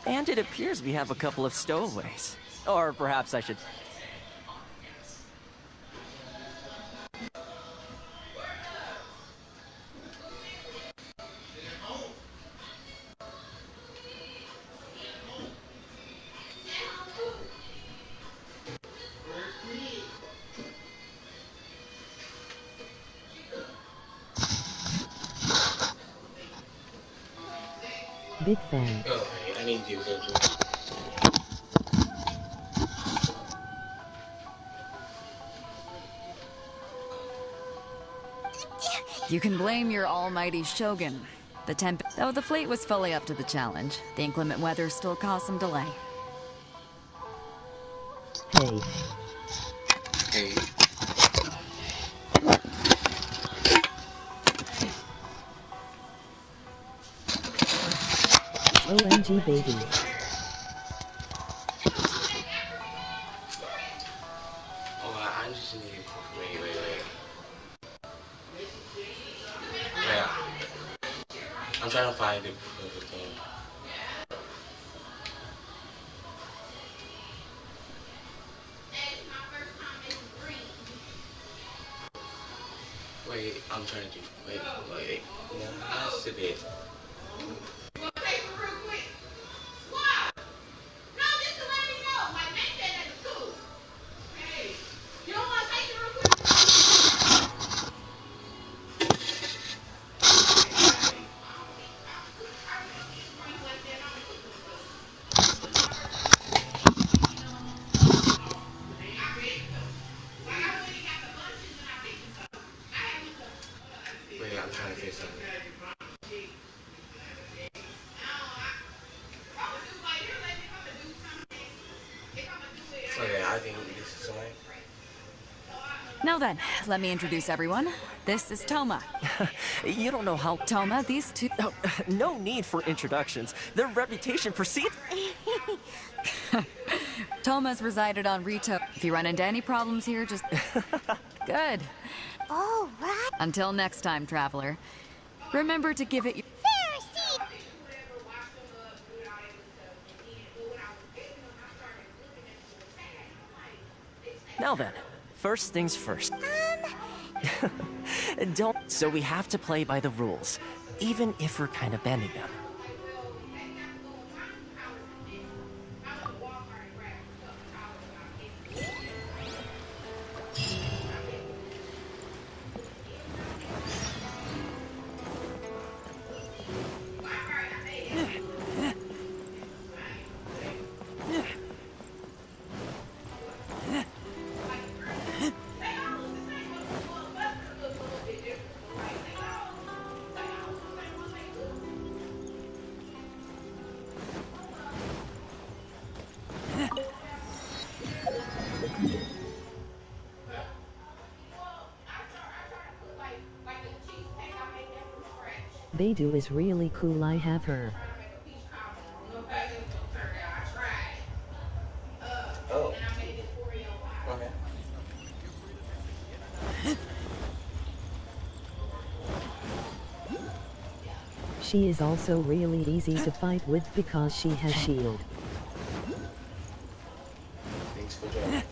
And it appears we have a couple of stowaways. Or perhaps I should... Big fan. Okay, I need to do something. You can blame your almighty shogun. Though the fleet was fully up to the challenge, the inclement weather still caused some delay. Hey. Hey. OMG baby. Oh, I just need... Wait. Yeah. I'm trying to find the perfect thing. Wait, I'm trying to do... Wait. Yeah, that's a bit... Wait, I'm trying to fix something. Okay, I think this is something. Now then, let me introduce everyone. This is Toma. You don't know how... Toma, these two... Oh, no need for introductions. Their reputation precedes... Toma's resided on Rito. If you run into any problems here, just... Good. All right. Until next time, traveler. Remember to give it your... Now then, first things first. Don't... So we have to play by the rules, even if we're kind of bending them. Beidou is really cool, I have her. Oh. Okay. She is also really easy to fight with because she has shield. Thanks for joining.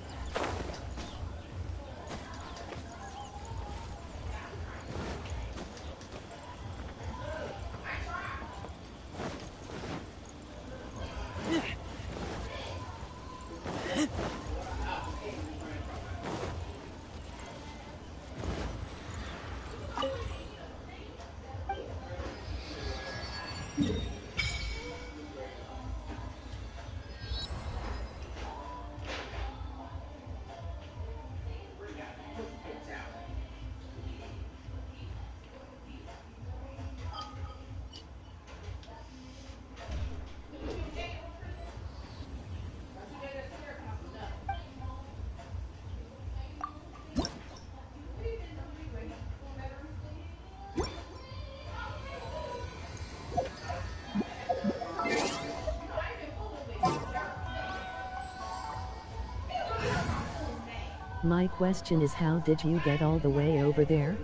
My question is, how did you get all the way over there?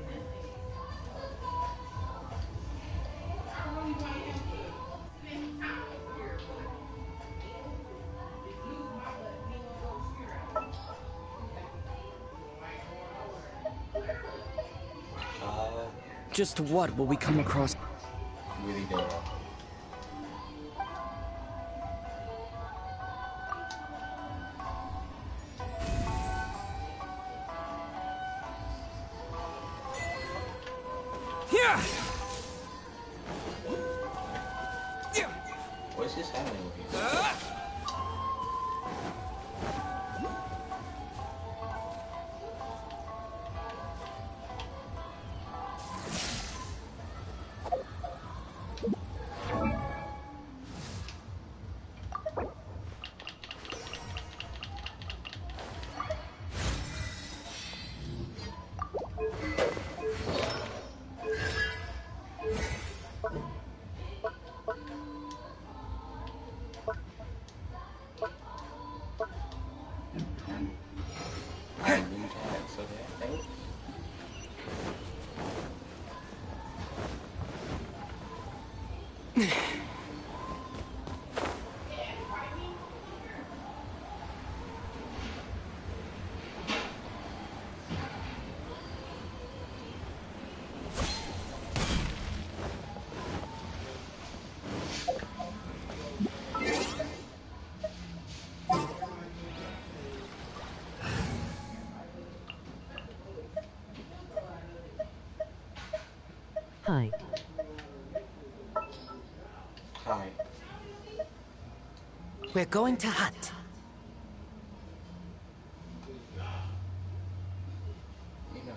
Just what will we come across? Really don't. Yeah. What's just happening with you? Hi. Hi. We're going to hunt. You know.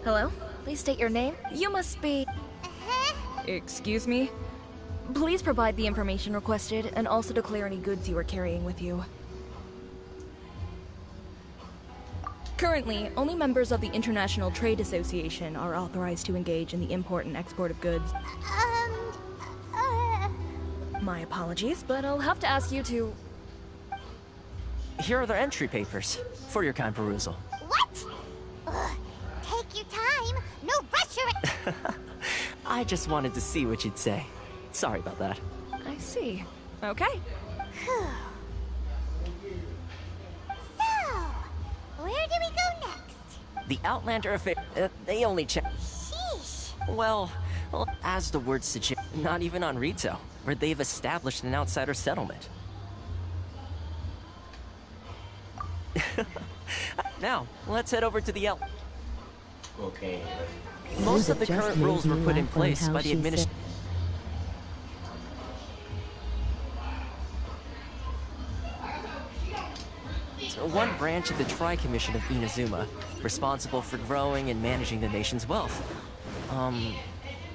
Hello? Please state your name. You must be... Excuse me? Please provide the information requested, and also declare any goods you are carrying with you. Currently, only members of the International Trade Association are authorized to engage in the import and export of goods. My apologies, but I'll have to ask you to... Here are their entry papers for your kind perusal. What? Ugh, take your time. No rush or... I just wanted to see what you'd say. Sorry about that. I see. Okay. So, where do we go next? The Outlander affair, they only check. Sheesh. Well, as the word suggests, not even on Rito, where they've established an outsider settlement. Now, let's head over to the Okay. Most of the Just current made rules were me put in laugh on place how by the she administration. One branch of the Tri-Commission of Inazuma, responsible for growing and managing the nation's wealth.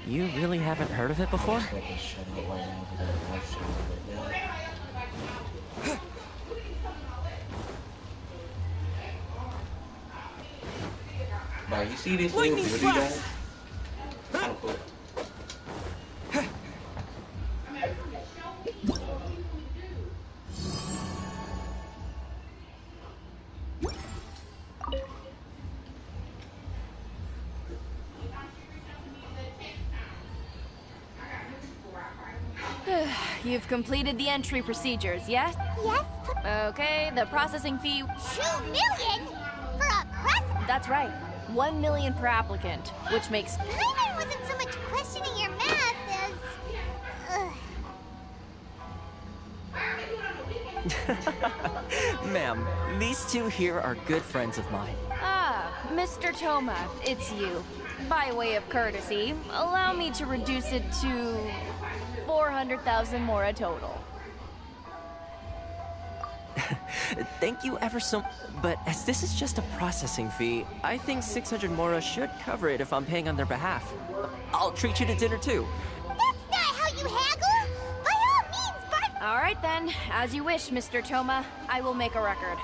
You really haven't heard of it before? Okay, shut up right now because I'm not sure right now. But you see this little beauty guy? So cool. You've completed the entry procedures, yes? Yes? Okay, the processing fee... 2 million? For a press? That's right. 1 million per applicant, which makes... Paimon wasn't so much questioning your math as... Ma'am, these two here are good friends of mine. Ah, Mr. Toma, it's you. By way of courtesy, allow me to reduce it to 400,000 mora total. Thank you ever so much. But as this is just a processing fee, I think 600 mora should cover it if I'm paying on their behalf. I'll treat you to dinner too. That's not how you haggle! By all means, Bart... All right then, as you wish, Mr. Toma. I will make a record.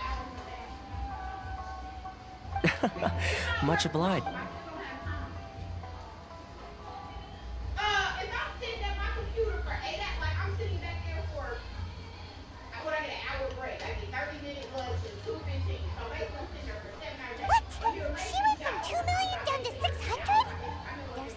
Much obliged. If I'm sitting at my computer for 8 hours, like I'm sitting back there for, when I get an hour break, I get 30-minute lunch and 2:15. So basically I'm sitting there for 7 hours. What? She went from 2 million down to 600? There's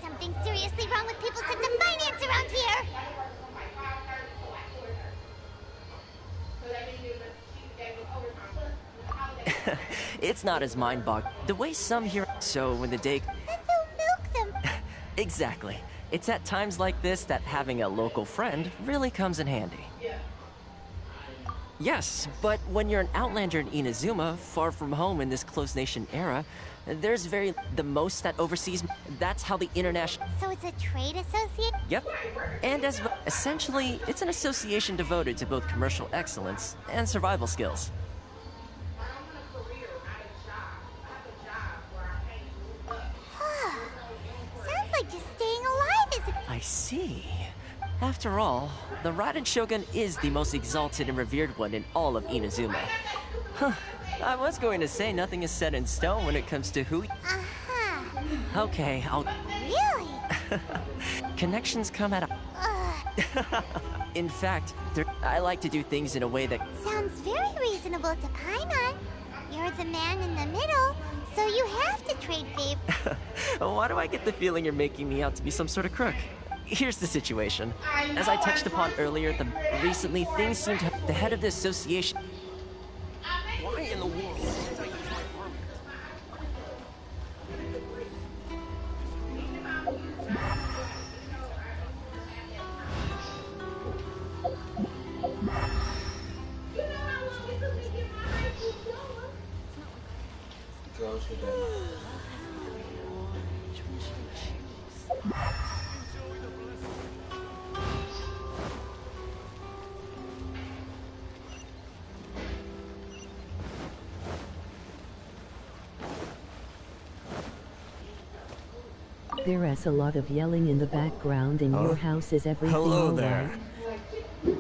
It's not as mind-boggling. The way some here. So when the day. Then they'll milk them. Exactly. It's at times like this that having a local friend really comes in handy. Yes, but when you're an outlander in Inazuma, far from home in this closed nation era, there's the most that oversees. That's how the international. So it's a trade associate? Yep. And essentially, it's an association devoted to both commercial excellence and survival skills. Sounds like just staying alive is I see. After all, the Raiden Shogun is the most exalted and revered one in all of Inazuma. Huh. I was going to say nothing is set in stone when it comes to who. Uh-huh. Okay, I'll. Really? Connections come at. In fact, I like to do things in a way that. Sounds very reasonable to Paimon. You're the man in the middle, so you have to trade favors. Why do I get the feeling you're making me out to be some sort of crook? Here's the situation. As I touched upon earlier, recently things seem to. The head of the association. Why in the world can't I use my permit? Go to the. There is a lot of yelling in the background in your house. Is everything Hello all there. right?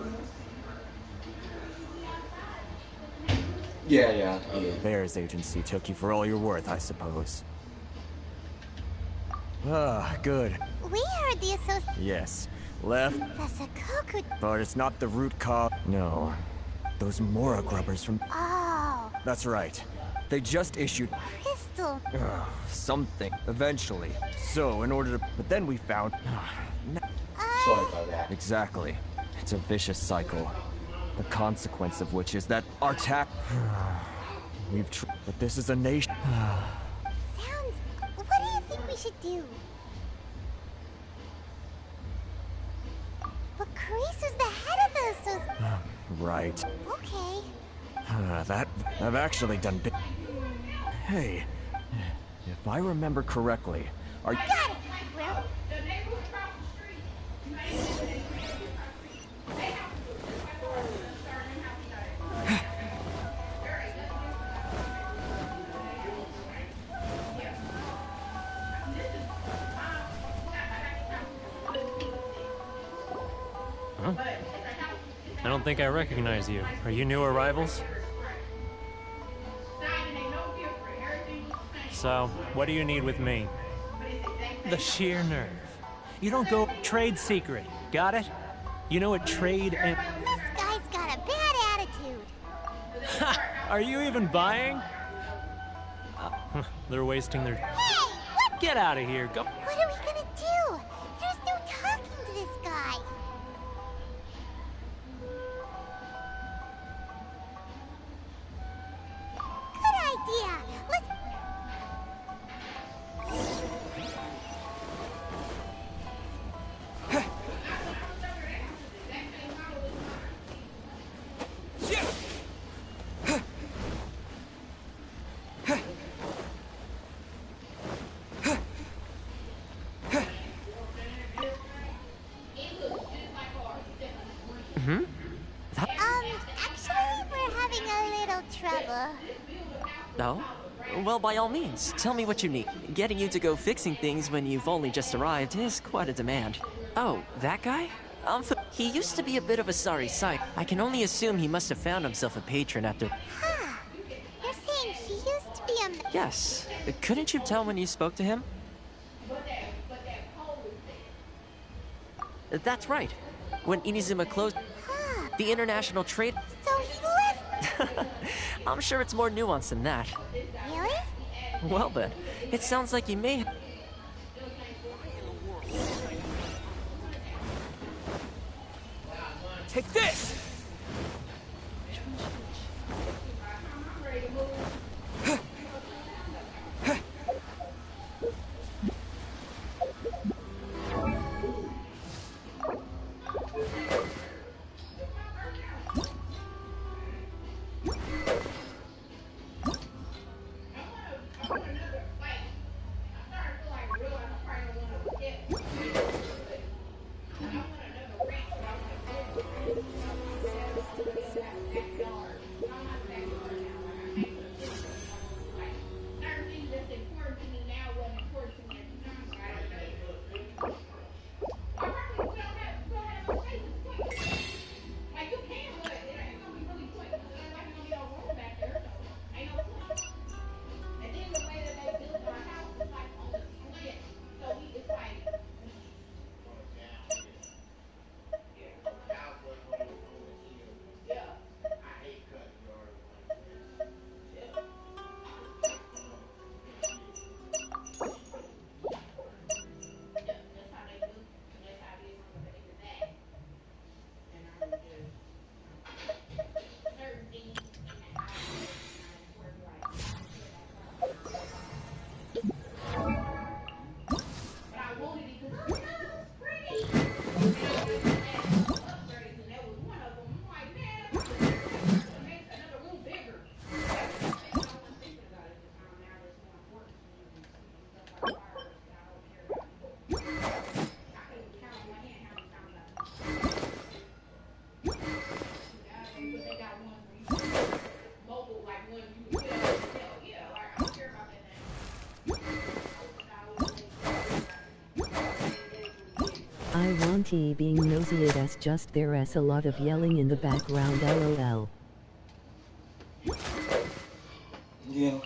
Yeah. Bears agency took you for all you're worth, I suppose. Ah, good. We heard the associate. Yes. Left, The Sakoku. but it's not the root cause. No. Those Mora grubbers from. Oh, That's right. They just issued Crystal. something, eventually. So, in order to. But then we found. Sorry about that. Exactly. It's a vicious cycle. The consequence of which is that our but this is a nation. Sounds. What do you think we should do? But Carice is the head of the associate. Right. Okay. I've actually done. Hey, if I remember correctly, are Got it. Well, I don't think I recognize you. Are you new arrivals? So, what do you need with me? The sheer nerve. You don't go trade secret. Got it? You know what trade and... this guy's got a bad attitude. Ha! Are you even buying? They're wasting their... Hey, what? Get out of here. Go... What are we gonna do? There's no talking to this guy. Good idea. Let's. Actually, we're having a little trouble. No? Well, by all means, tell me what you need. Getting you to go fixing things when you've only just arrived is quite a demand. Oh, that guy? He used to be a bit of a sorry sight. I can only assume he must have found himself a patron after... Huh. You're saying he used to be a... Yes. Couldn't you tell when you spoke to him? That's right. When Inazuma closed... Huh. The international trade... So he left. I'm sure it's more nuanced than that. Really? Well then, it sounds like you may... Take this! I want he being nosy it as just there as a lot of yelling in the background lol. Yeah.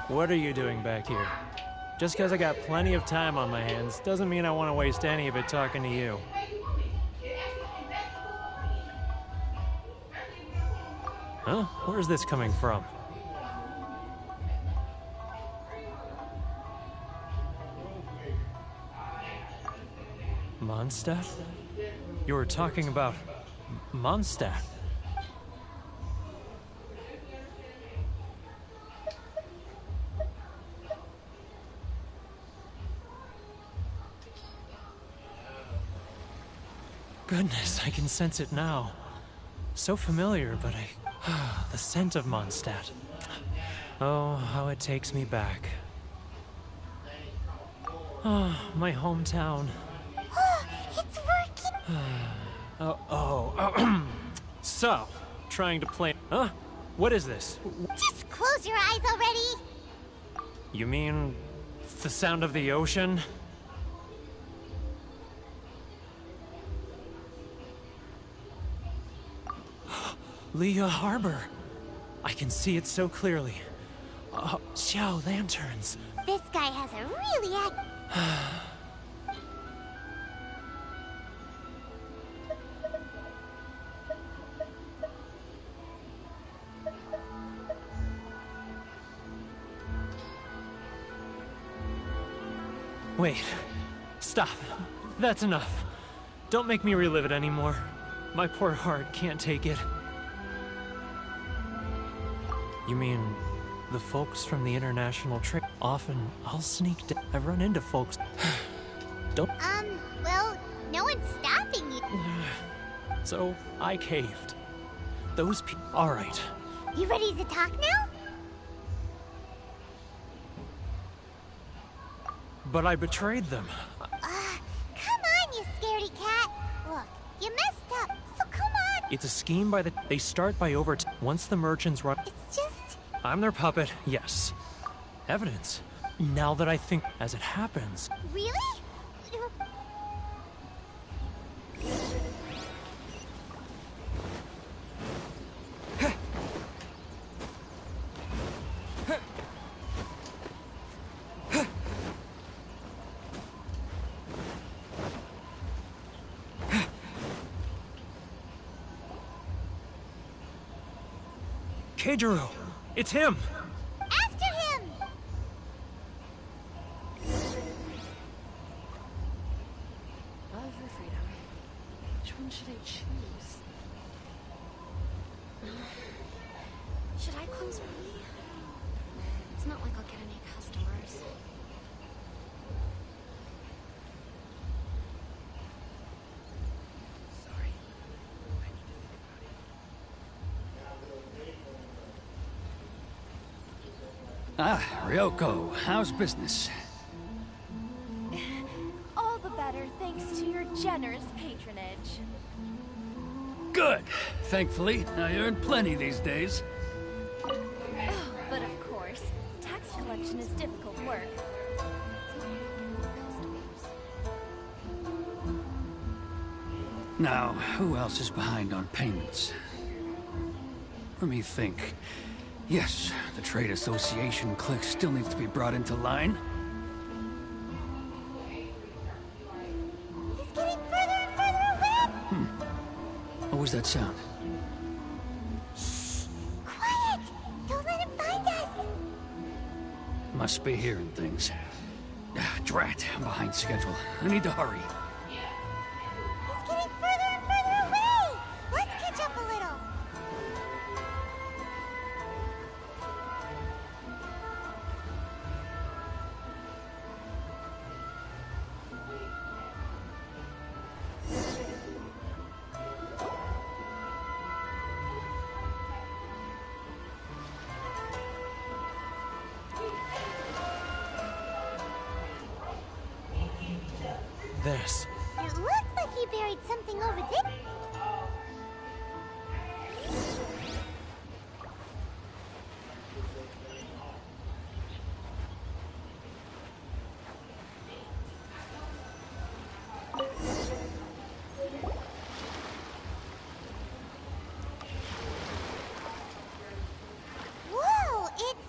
What are you doing back here? Just because I got plenty of time on my hands doesn't mean I want to waste any of it talking to you. Huh? Where's this coming from? Mondstadt? You were talking about Mondstadt. Goodness, I can sense it now. So familiar, but the scent of Mondstadt. Oh, how it takes me back. Oh, my hometown. It's working! So, trying to play... Huh? What is this? Just close your eyes already! You mean... the sound of the ocean? Leah Harbor. I can see it so clearly. Xiao lanterns. This guy has a really Wait. Stop. That's enough. Don't make me relive it anymore. My poor heart can't take it. You mean the folks from the international trade? Often I'll sneak down. I've run into folks. Don't. well, no one's stopping you. So I caved. Those people. All right. You ready to talk now? But I betrayed them. Come on, you scaredy cat. Look, you messed up, so come on. It's a scheme by the. They start by once the merchants run. It's just. I'm their puppet. Yes. Evidence. Now that I think, as it happens. Really? Keijiro! It's him! After him! Love or freedom? Which one should I choose? Should I close early? It's not like I'll get any customers. Sorry. Ah, Ryoko, how's business? All the better thanks to your generous patronage. Good. Thankfully, I earn plenty these days. Oh, but of course, tax collection is difficult work. Now, who else is behind on payments? Let me think. Yes, the trade association clique still needs to be brought into line. He's getting further and further away! What was that sound? Quiet! Don't let him find us! Must be hearing things. Drat, I'm behind schedule. I need to hurry. He's getting further and further away! Let's catch up a little! This. It looks like he buried something over there. Whoa, it's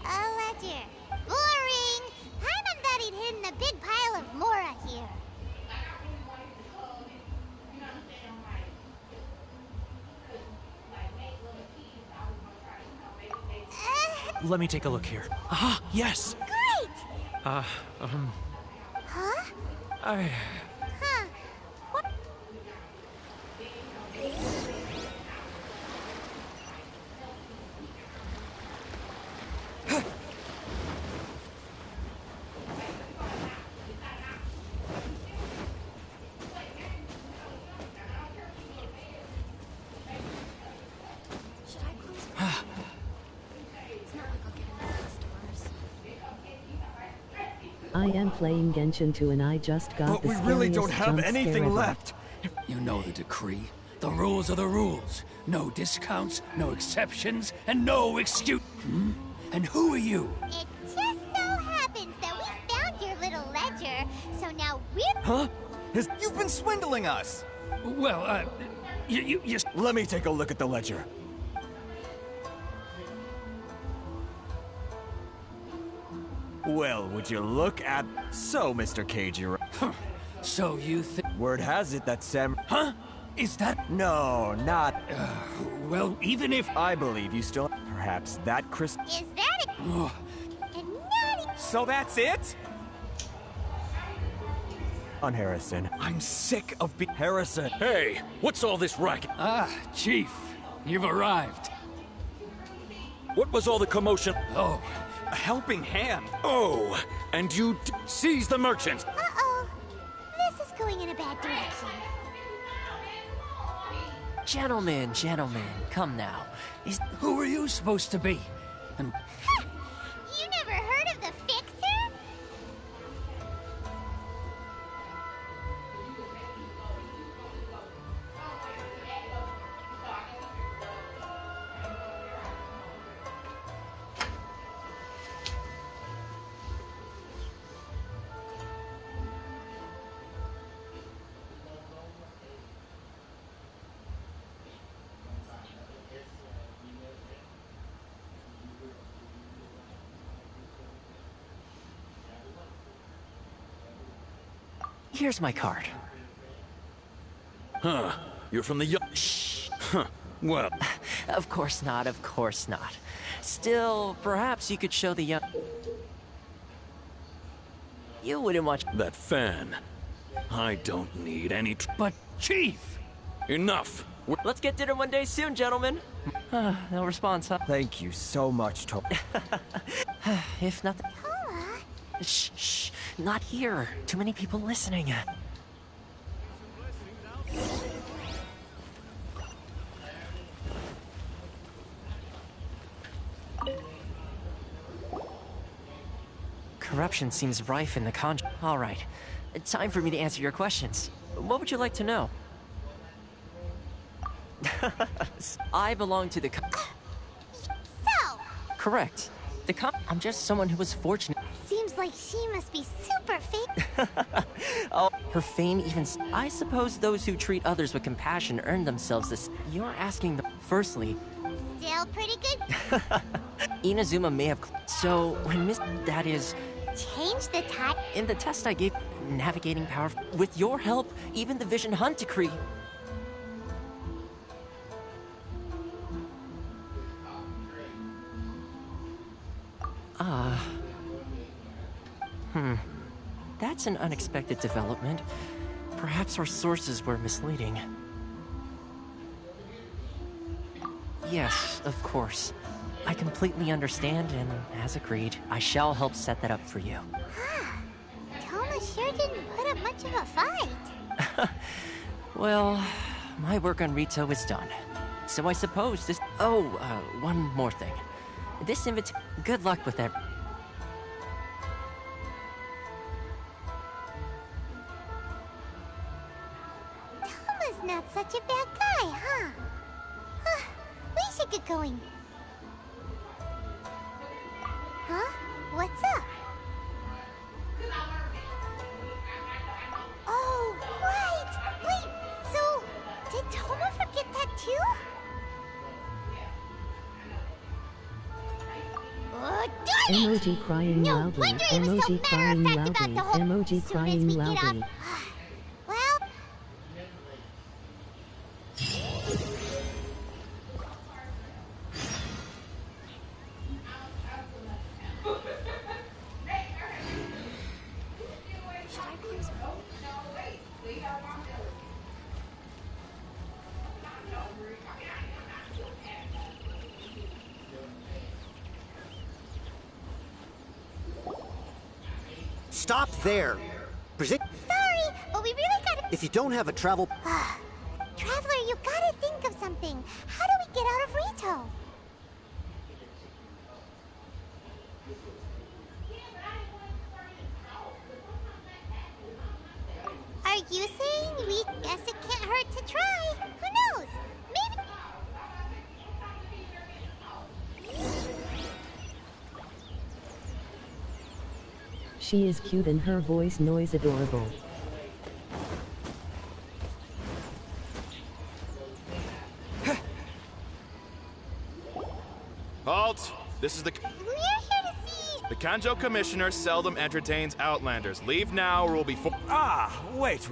a ledger. Boring! Paimon thought he'd hidden a big pile of Mora here. Let me take a look here. Ah, yes! Great! Huh? Huh? What? Should I close early? It's not like I'll get any customers. I am playing Genshin 2 and I just got But the we really scariest don't have jump scare anything ever. left. You know the decree. The rules are the rules. No discounts, no exceptions, and no excuse. And who are you? It just so happens that we found your little ledger, so now we're... Huh? You've been swindling us! Well, you Let me take a look at the ledger. Well, would you look at... So, Mr. Keijiro. So you think... Word has it that Sam... Huh? Is that... No, not... Well, even if... I believe you still... Perhaps that Chris... Is that a... Oh, And not e- So that's it? On Harrison. I'm sick of being... Harrison. Hey, what's all this racket? Chief, you've arrived. What was all the commotion? Oh, A helping hand. Oh, and you seize the merchants. Uh-oh. This is going in a bad direction. Gentlemen, come now. who are you supposed to be? And You never heard of the Fixer? Here's my card. Huh. You're from the Shh. Huh. Well, Of course not, of course not. Still, perhaps you could show the young... You wouldn't watch... That fan. I don't need any But, Chief! Enough! Let's get dinner one day soon, gentlemen. No response, huh? Thank you so much, If nothing... Shh, shh, not here. Too many people listening. Corruption seems rife in the All right, time for me to answer your questions. What would you like to know? I belong to the So! Correct. I'm just someone who was fortunate. Seems like she must be super fake. Oh, her fame even... I suppose those who treat others with compassion earn themselves this... You're asking the... Firstly... Still pretty good. Inazuma may have... So, when Miss... That is... Change the type. In the test I gave... Navigating power... With your help, even the Vision Hunt decree... That's an unexpected development. Perhaps our sources were misleading. Yes, of course. I completely understand, and as agreed, I shall help set that up for you. Toma sure didn't put up much of a fight. Well, my work on Rito is done. So I suppose this... Oh, one more thing. This Good luck with that. Toma's not such a bad guy, huh? We should get going. Huh? What's up? Oh, right! Wait, so... Did Toma forget that too? Emoji crying loudly. Emoji crying loudly. Emoji crying loudly. Well... Stop there! Sorry, but we really gotta... If you don't have a travel... Traveler, you gotta think of something. How do we get out of Rito? Are you saying we... Guess it can't hurt to try? Who knows? Maybe... She is cute and her voice noise adorable. Halt! This is the... We're here to see... The Kanjo Commissioner seldom entertains Outlanders. Leave now or we'll be... Wait.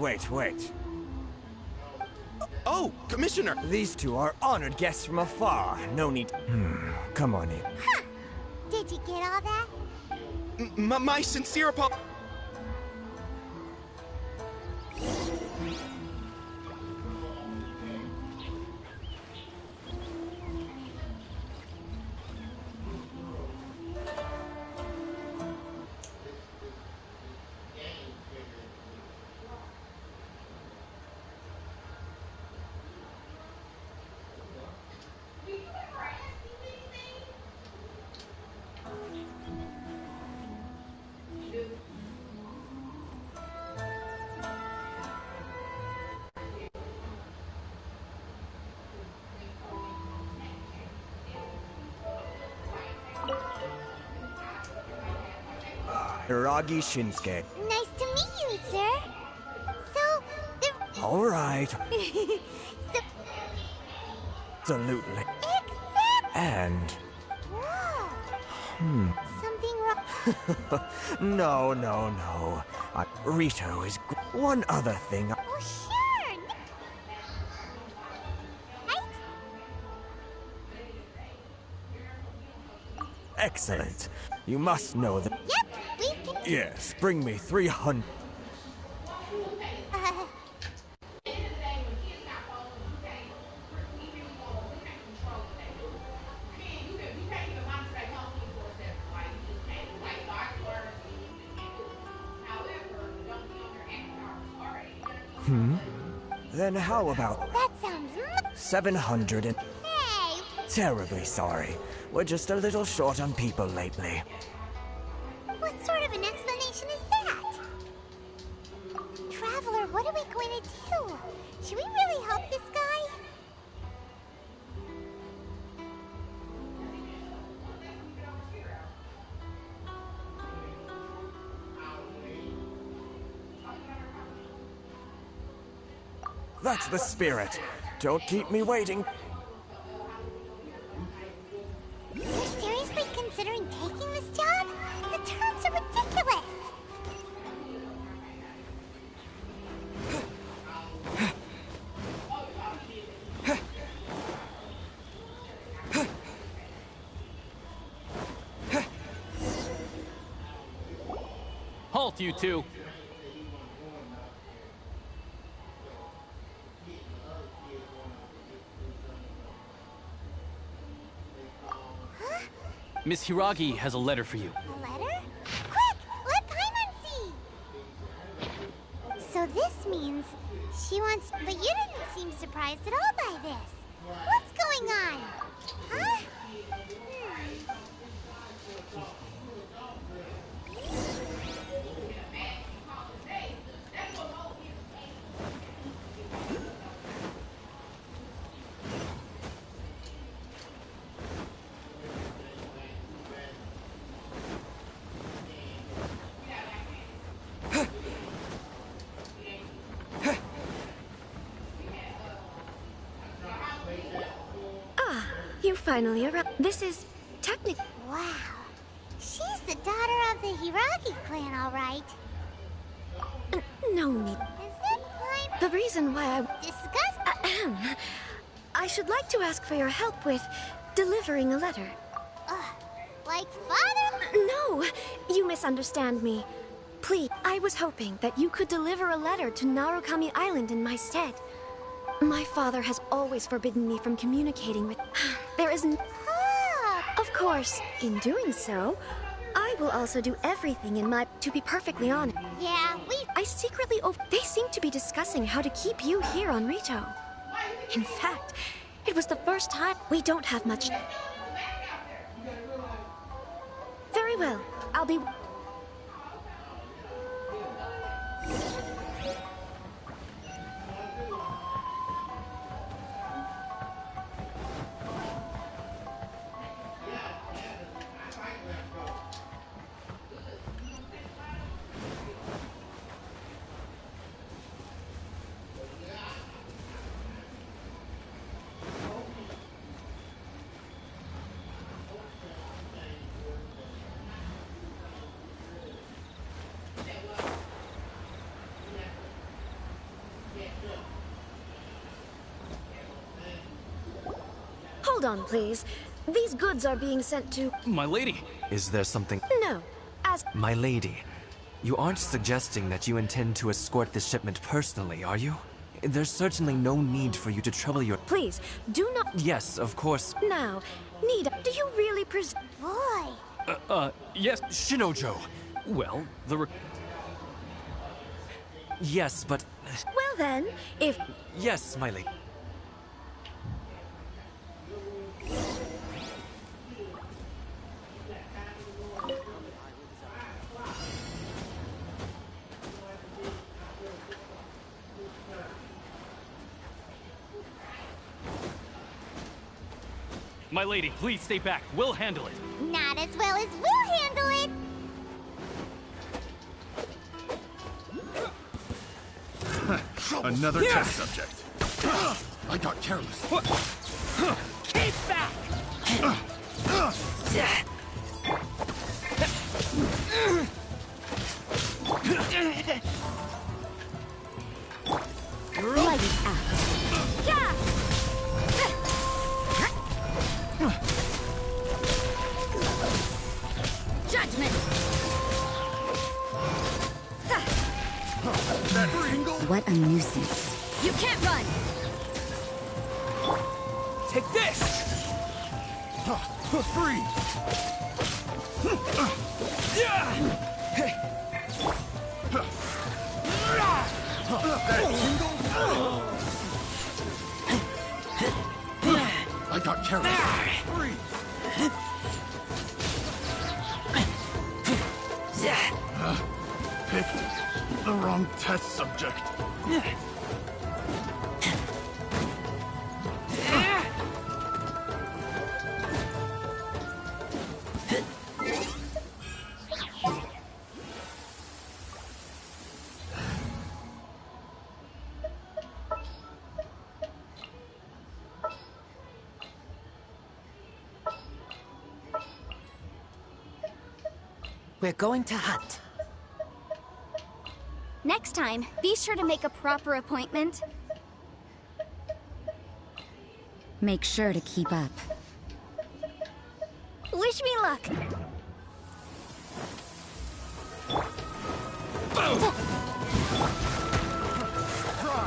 Oh, Commissioner! These two are honored guests from afar. No need... Come on in. Huh! Did you get all that? My sincere apologies. Hiragi Shinsuke. Nice to meet you, sir. So, the... All right. So... Absolutely. Exactly. And... Whoa. Something wrong? No. Rito is... One other thing... Oh, sure. Right? Excellent. You must know that. Yep, we can. Yes, bring me 300. Then how about That sounds 700 and... Hey! Terribly sorry. We're just a little short on people lately. What sort of an explanation is that? Traveler, what are we going to do? Should we really help this guy? That's the spirit. Don't keep me waiting. You're seriously considering taking this job? The terms are ridiculous! Halt, you two! Miss Hiragi has a letter for you. A letter? Quick! Let Paimon see! So this means she wants... But you didn't seem surprised at all by this. What's going on? Huh? You finally arrived. This is technically... Wow. She's the daughter of the Hiragi clan, all right. No need. Is it Paimon? The reason why I... Disgust? I should like to ask for your help with delivering a letter. Like father? No, you misunderstand me. Please, I was hoping that you could deliver a letter to Narukami Island in my stead. My father has always forbidden me from communicating with... There is Of course, in doing so, I will also do everything in my... To be perfectly honest. Yeah, I secretly... They seem to be discussing how to keep you here on Rito. In fact, it was the first time... We don't have much... Very well, I'll be... Hold on, please. These goods are being sent to... My lady! Is there something... No, as... My lady, you aren't suggesting that you intend to escort this shipment personally, are you? There's certainly no need for you to trouble your... Please, do not... Yes, of course. Now, Nida, do you really Boy! Yes... Shinojo! Well, Yes, but... Well then, if... Yes, my lady. My lady, please stay back. We'll handle it. Not as well as we'll handle it! Another test subject. I got careless. Keep back! Light it out. Yeah! What a nuisance. You can't run! Take this! Free! I got careless. Free! Picked the wrong test subject. We're going to hunt. Next time, be sure to make a proper appointment. Make sure to keep up. Wish me luck.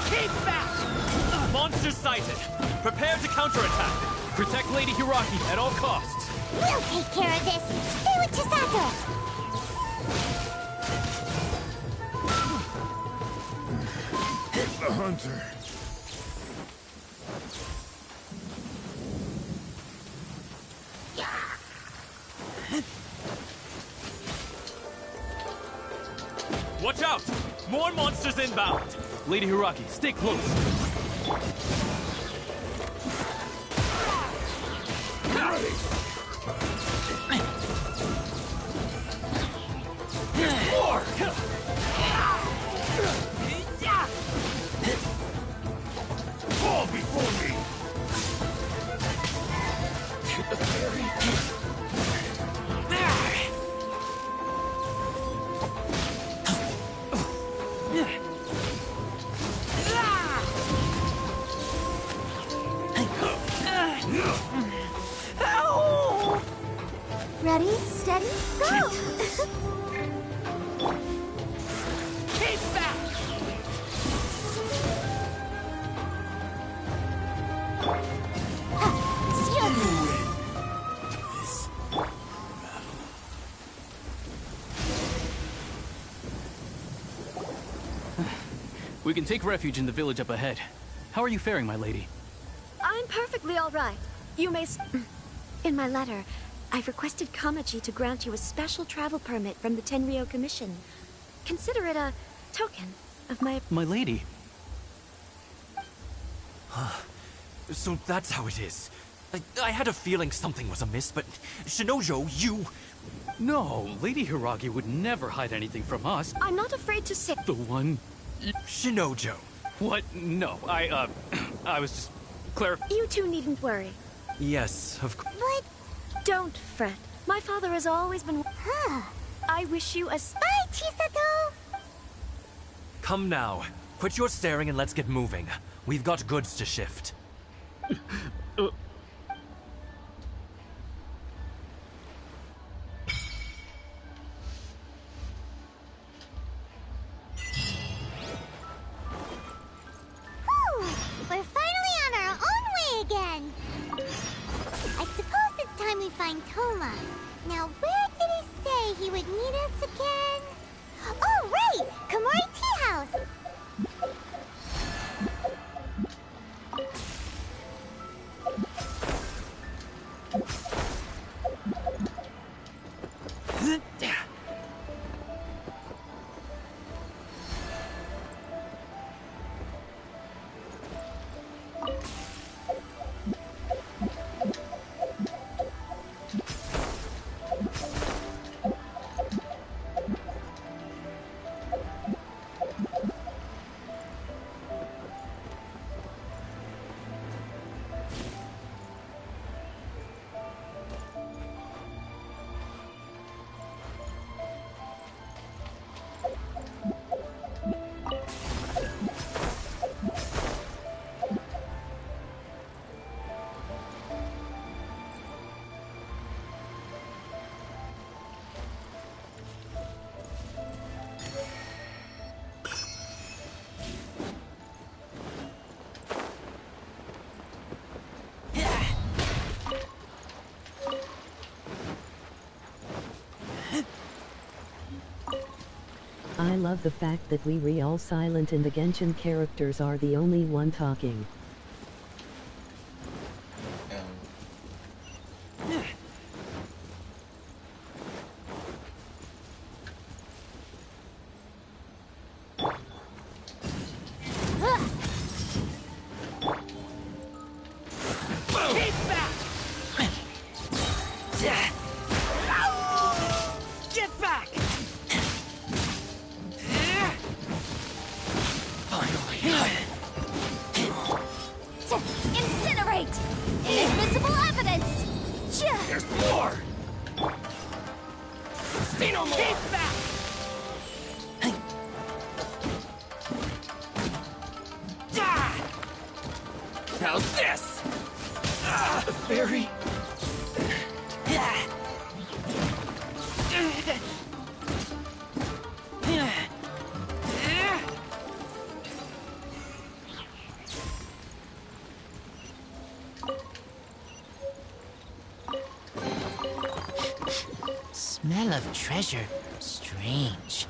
Keep back! Monster sighted. Prepare to counterattack. Protect Lady Hiraki at all costs. We'll take care of this. Stay with Chisato. The hunter. Watch out! More monsters inbound! Lady Hiraki, stay close. There's more! Fall before me! To the ferry. Ready, steady, go! Keep back! We can take refuge in the village up ahead. How are you faring, my lady? I'm perfectly all right. You may In my letter, I've requested Kamaji to grant you a special travel permit from the Tenryou Commission. Consider it a token of my... My lady. So that's how it is. I had a feeling something was amiss, but Shinojo, you... No, Lady Hiragi would never hide anything from us. I'm not afraid to say... The one... Shinojo. What? No, I was just clarifying. You two needn't worry. Yes, of course. But... Don't fret. My father has always been... I wish you a... Bye, Chisato! Come now. Quit your staring and let's get moving. We've got goods to shift. We're finally on our own way again! I suppose it's time we find Toma. Now, where did he say he would meet us again? Oh, right! Komori Tea House! I love the fact that we all silent and the Genshin characters are the only one talking. Get back! Incinerate! Inadmissible evidence! There's more! See no more! Keep back! How's this? The fairy? Smell of treasure. Strange.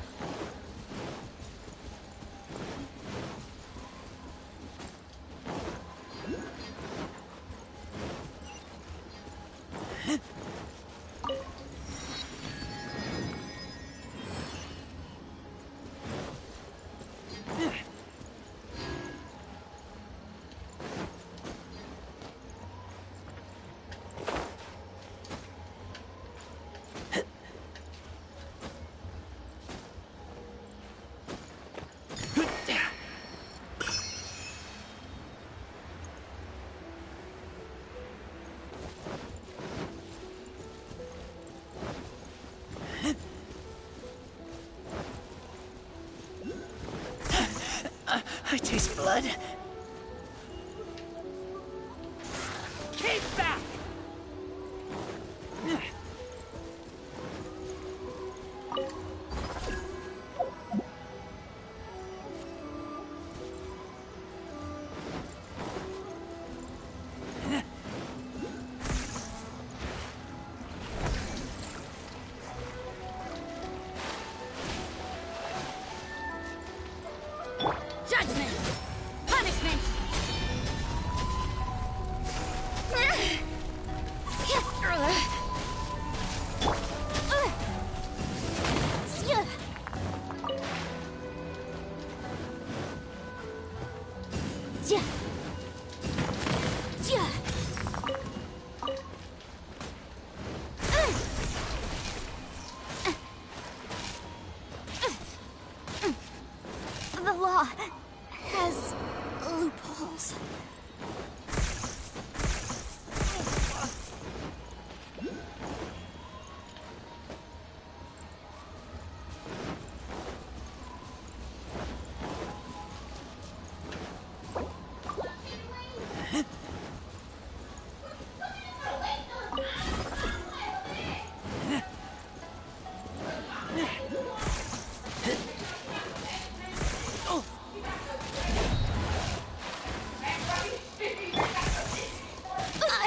I taste blood. Keep back! Judgment! Punishment! The law has loopholes.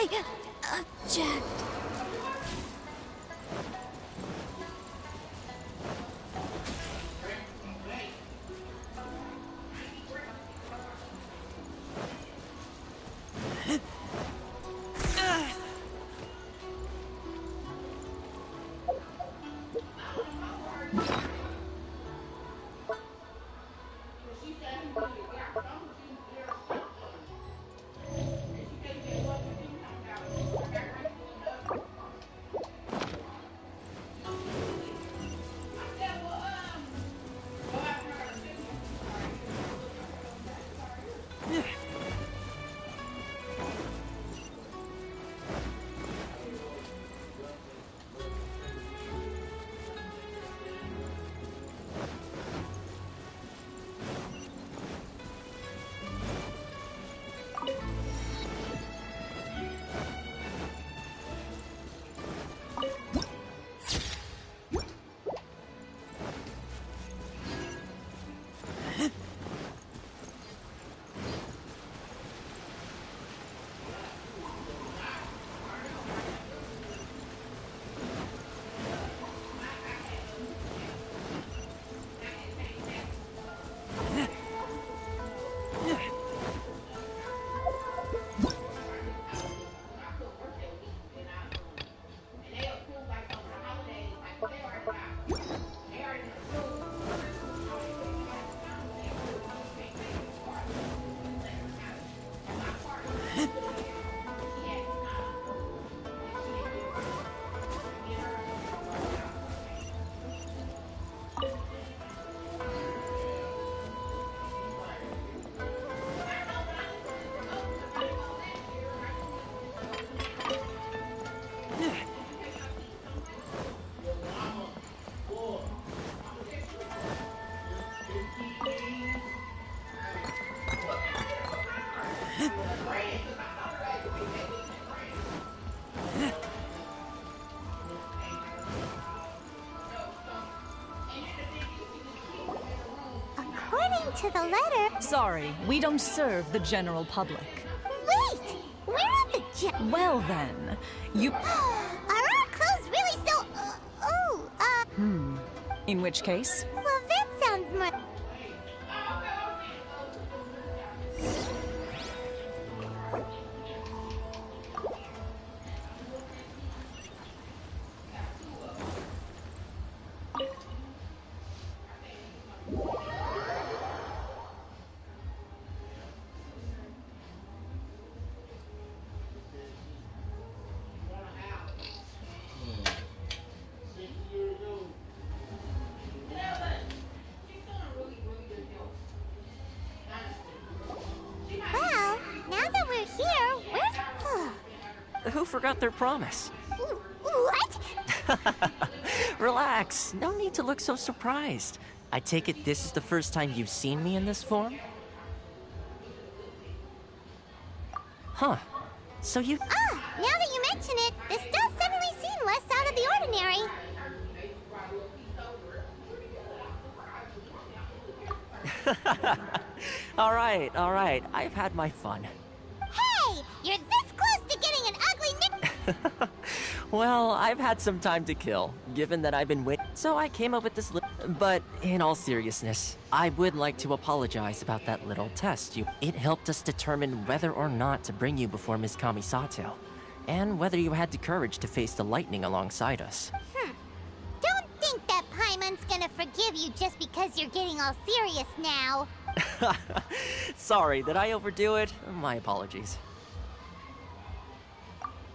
I object. to the letter... Sorry, we don't serve the general public. Wait! We're at the Well then, you... Are our clothes really so... In which case? Well, that sounds more... Well, now that we're here, where's... Who forgot their promise? What? Relax. No need to look so surprised. I take it this is the first time you've seen me in this form? Huh. So you... Ah, now that you mention it, this does suddenly seem less out of the ordinary. All right. I've had my fun. Hey! You're this close to getting an ugly nick... Well, I've had some time to kill, given that I've been so I came up with this But in all seriousness, I would like to apologize about that little test. It helped us determine whether or not to bring you before Ms. Kamisato, and whether you had the courage to face the lightning alongside us. Don't think that Paimon's gonna forgive you just because you're getting all serious now. Sorry, did I overdo it? My apologies.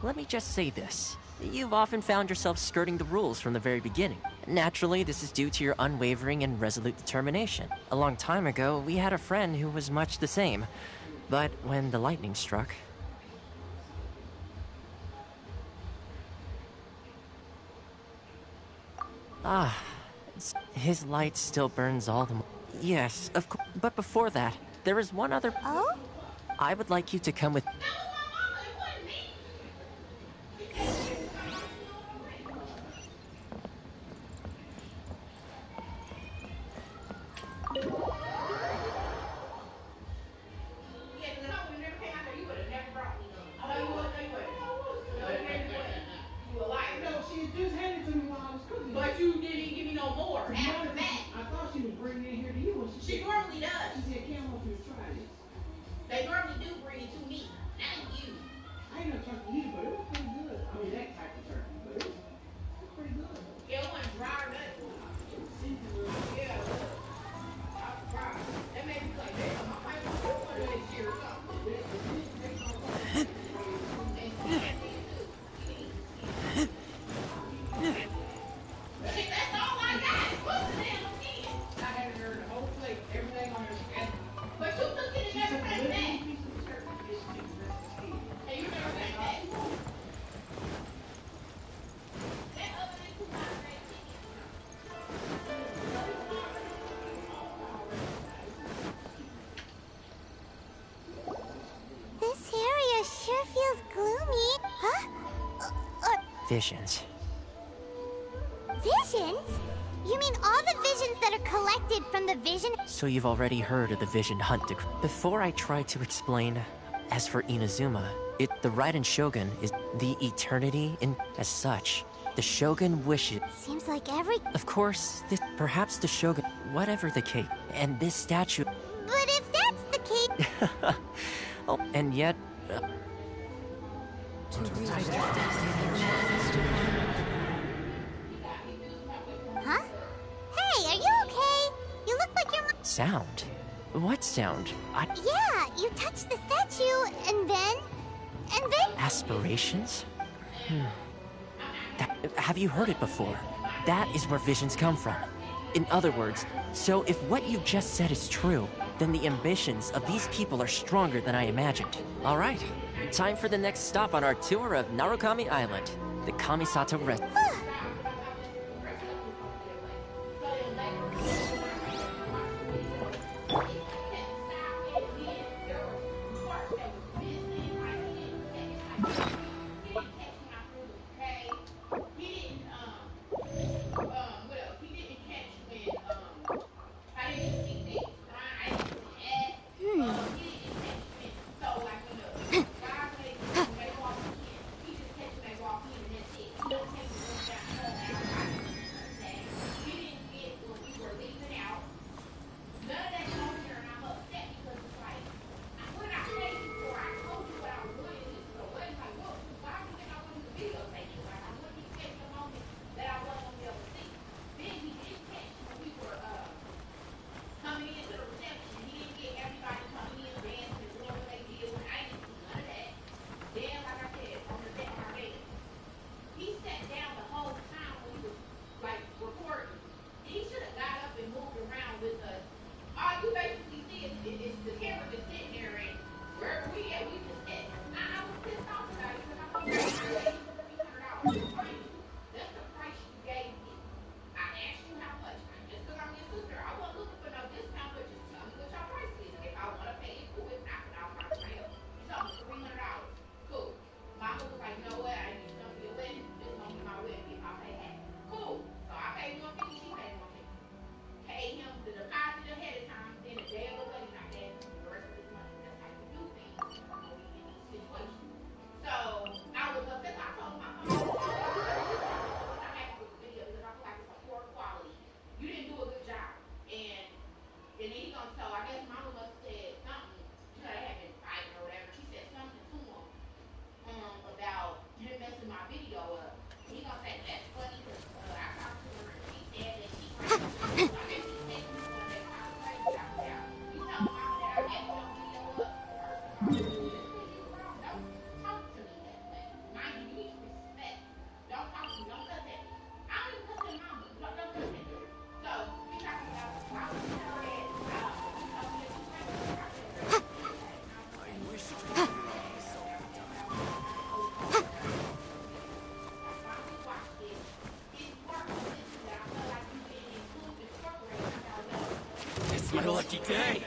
Let me just say this. You've often found yourself skirting the rules from the very beginning. Naturally, this is due to your unwavering and resolute determination. A long time ago, we had a friend who was much the same. But when the lightning struck... his light still burns all the more. Yes, of course. But before that, there is one other... Oh? I would like you to come with... But you didn't give me no more after that. I thought she was bringing it here to you. She normally does. She said, "Come on, you try this." They normally do bring it to me, not you. I ain't no turkey either, but it was pretty good. I mean, that type of turkey, but it was pretty good. Yeah, it wasn't dry or nothing. Yeah, it was. I was surprised. That made me like, damn, I might want to do one of this year or something. That's all I got. What's the damn kid? I haven't heard the whole plate, everything on your schedule. But you took it and never came back. Hey, you never came back. That other than 2 pounds of chicken. This area sure feels gloomy. Huh? Visions. Visions? You mean all the visions that are collected from the vision? So you've already heard of the Vision Hunt Decree. Before I try to explain, as for Inazuma, the Raiden Shogun is the eternity in... As such, the Shogun wishes... Seems like every... Of course, perhaps the Shogun... Whatever the case. And this statue... But if that's the case... Oh, and yet... Huh? Hey, are you okay? You look like you're... Sound? What sound? Yeah, you touched the statue, and then... Aspirations? Have you heard it before? That is where visions come from. In other words, so if what you just said is true, then the ambitions of these people are stronger than I imagined. All right, time for the next stop on our tour of Narukami Island, the Kamisato Rest. my lucky day.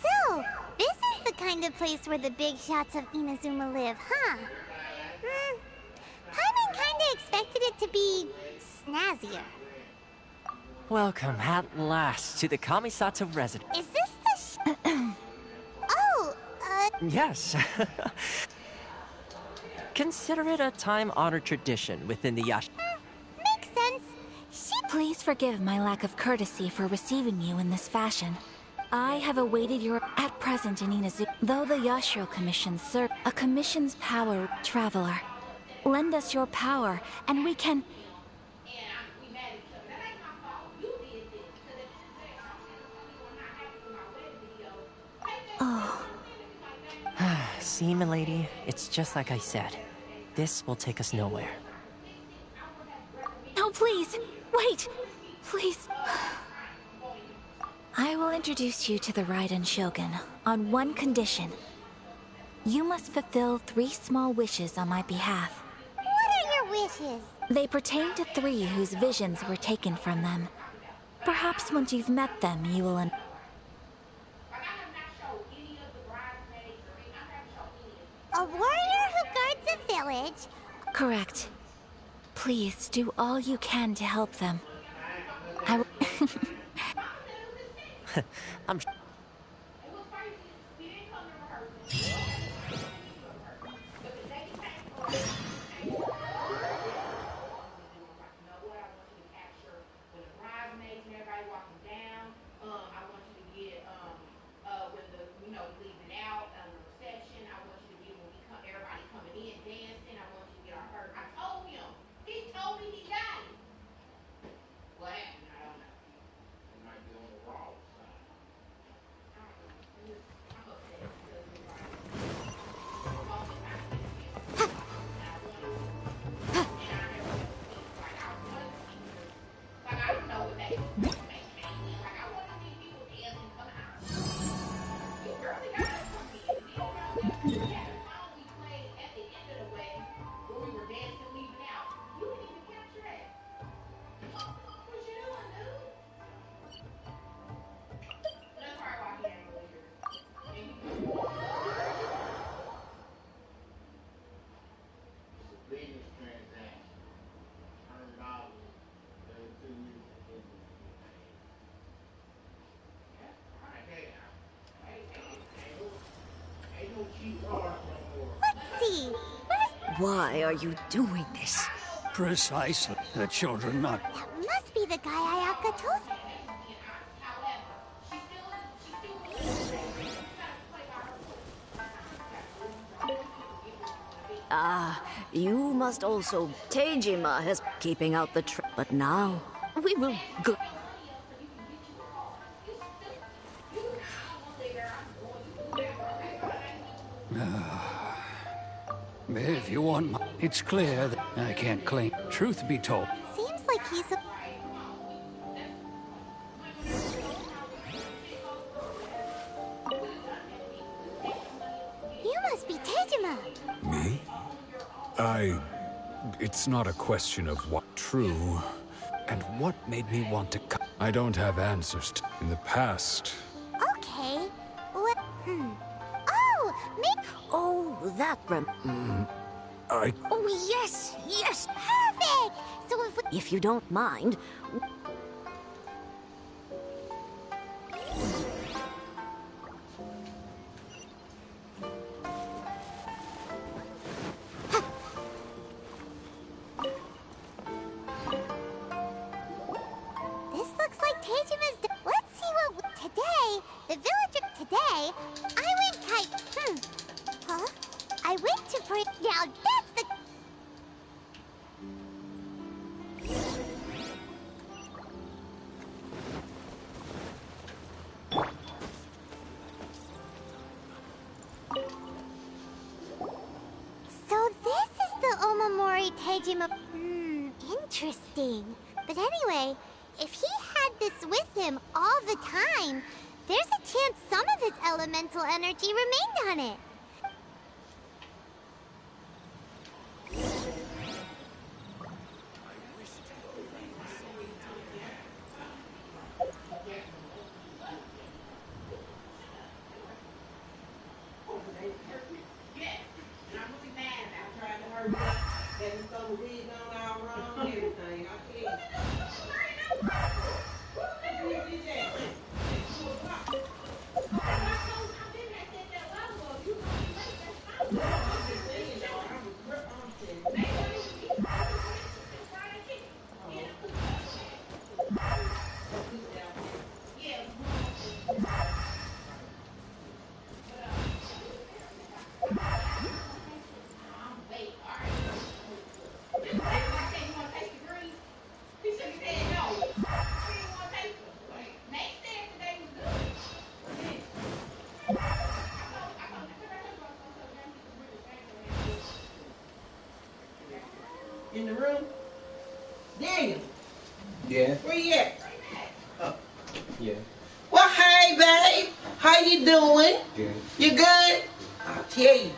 So, this is the kind of place where the big shots of Inazuma live, huh? Paimon kinda expected it to be snazzier. Welcome at last to the Kamisato residence. Is this the Yes. Consider it a time-honored tradition within the Yash. Makes sense. Please forgive my lack of courtesy for receiving you in this fashion. I have awaited your at present in Inazu. Though the Yashiro Commission serves a commission's power, traveler. Lend us your power, and we can. Oh. See, milady, it's just like I said. This will take us nowhere. No, please! Wait! Please. I will introduce you to the Raiden Shogun on one condition. You must fulfill 3 small wishes on my behalf. What are your wishes? They pertain to 3 whose visions were taken from them. Perhaps once you've met them, you will A warrior who guards a village? Correct. Please do all you can to help them. I will. I'm. Let's see. Why are you doing this? Precisely. The children not. Must be the guy Ayaka told. Ah, you must also. Tejima has keeping out the but now we will go. If you want, it's clear that I can't claim. Truth be told. Seems like he's a... You must be Tejima. Me? It's not a question of what true, and what made me want to come. I don't have answers to. In the past. Okay. What? Oh, me. Oh, that Oh, yes, yes. Perfect. So if you don't mind. This looks like Tejima's. Let's see what today. The villager today. I went kite. Huh? I went to bring. Now that's the. So this is the Omamori Tejima. Interesting. But anyway, if he had this with him all the time, there's a chance some of his elemental energy remained on it. In the room? Daniel, Yeah. where you at? Oh. Yeah. Well, hey, babe. How you doing? Good. You good? I'll tell you.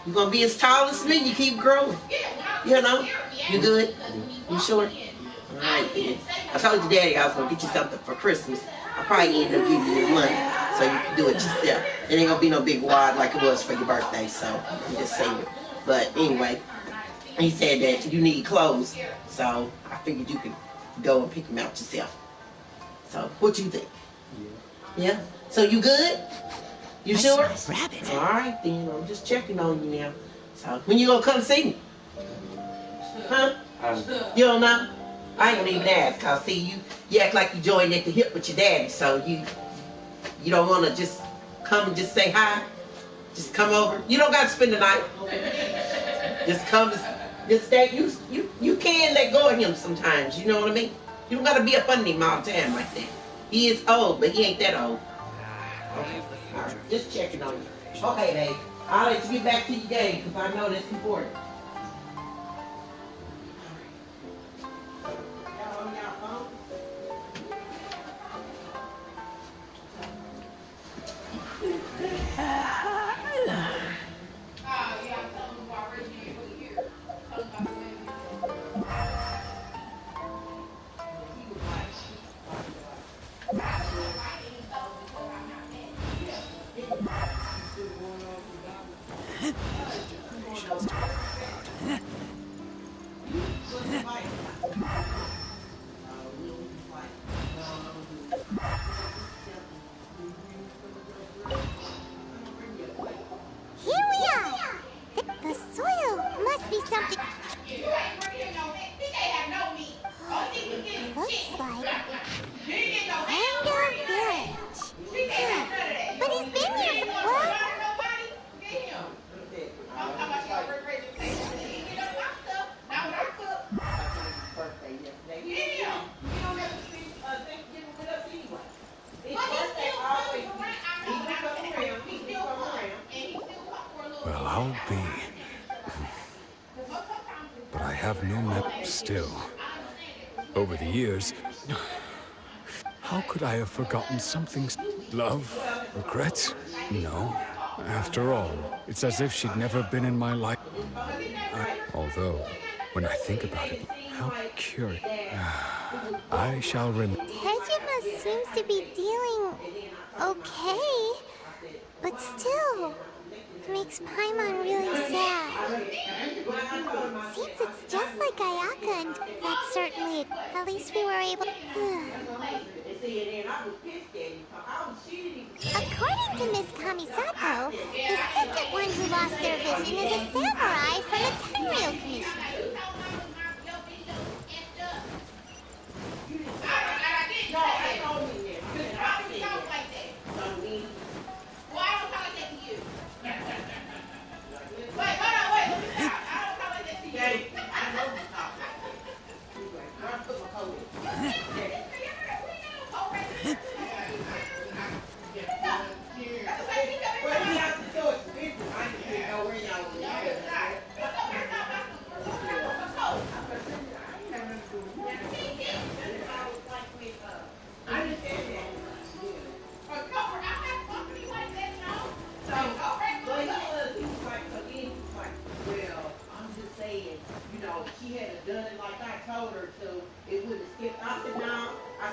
You're going to be as tall as me. You keep growing. You know? You good? You sure? All right, then. I told your daddy I was going to get you something for Christmas. I probably end up giving you the money so you can do it yourself. It ain't going to be no big wad like it was for your birthday, so I'm just saying. But anyway, he said that you need clothes, so I figured you could go and pick them out yourself. So, what you think? Yeah? So you good? You sure? Rabbit. All right, then. I'm just checking on you now. So, when you gonna come see me? Huh? You don't know? I ain't gonna even ask, cause see, you act like you joined at the hip with your daddy, so you don't wanna just come and just say hi? Just come over? You don't gotta spend the night. Just come, just stay. You can let go of him sometimes, you know what I mean? You don't gotta be up under him all the time like that. He is old, but he ain't that old. Okay. All right. Just checking on you. Okay, babe. I'll let you get back to your game because I know that's important. Here we are! The soil must be something... Looks like... Panda Village. But he's been here for... What? Well, I'll be. But I have no map still. Over the years, how could I have forgotten something? Love? Regret? No. After all, it's as if she'd never been in my life. Although, when I think about it, how curious. I shall remember. Tejima seems to be dealing okay, but still, it makes Paimon really sad. Seems it's just like Ayaka, and that's certainly, at least we were able... According to Miss Kamisato, the second one who lost their vision is a samurai from the Tenryou Commission.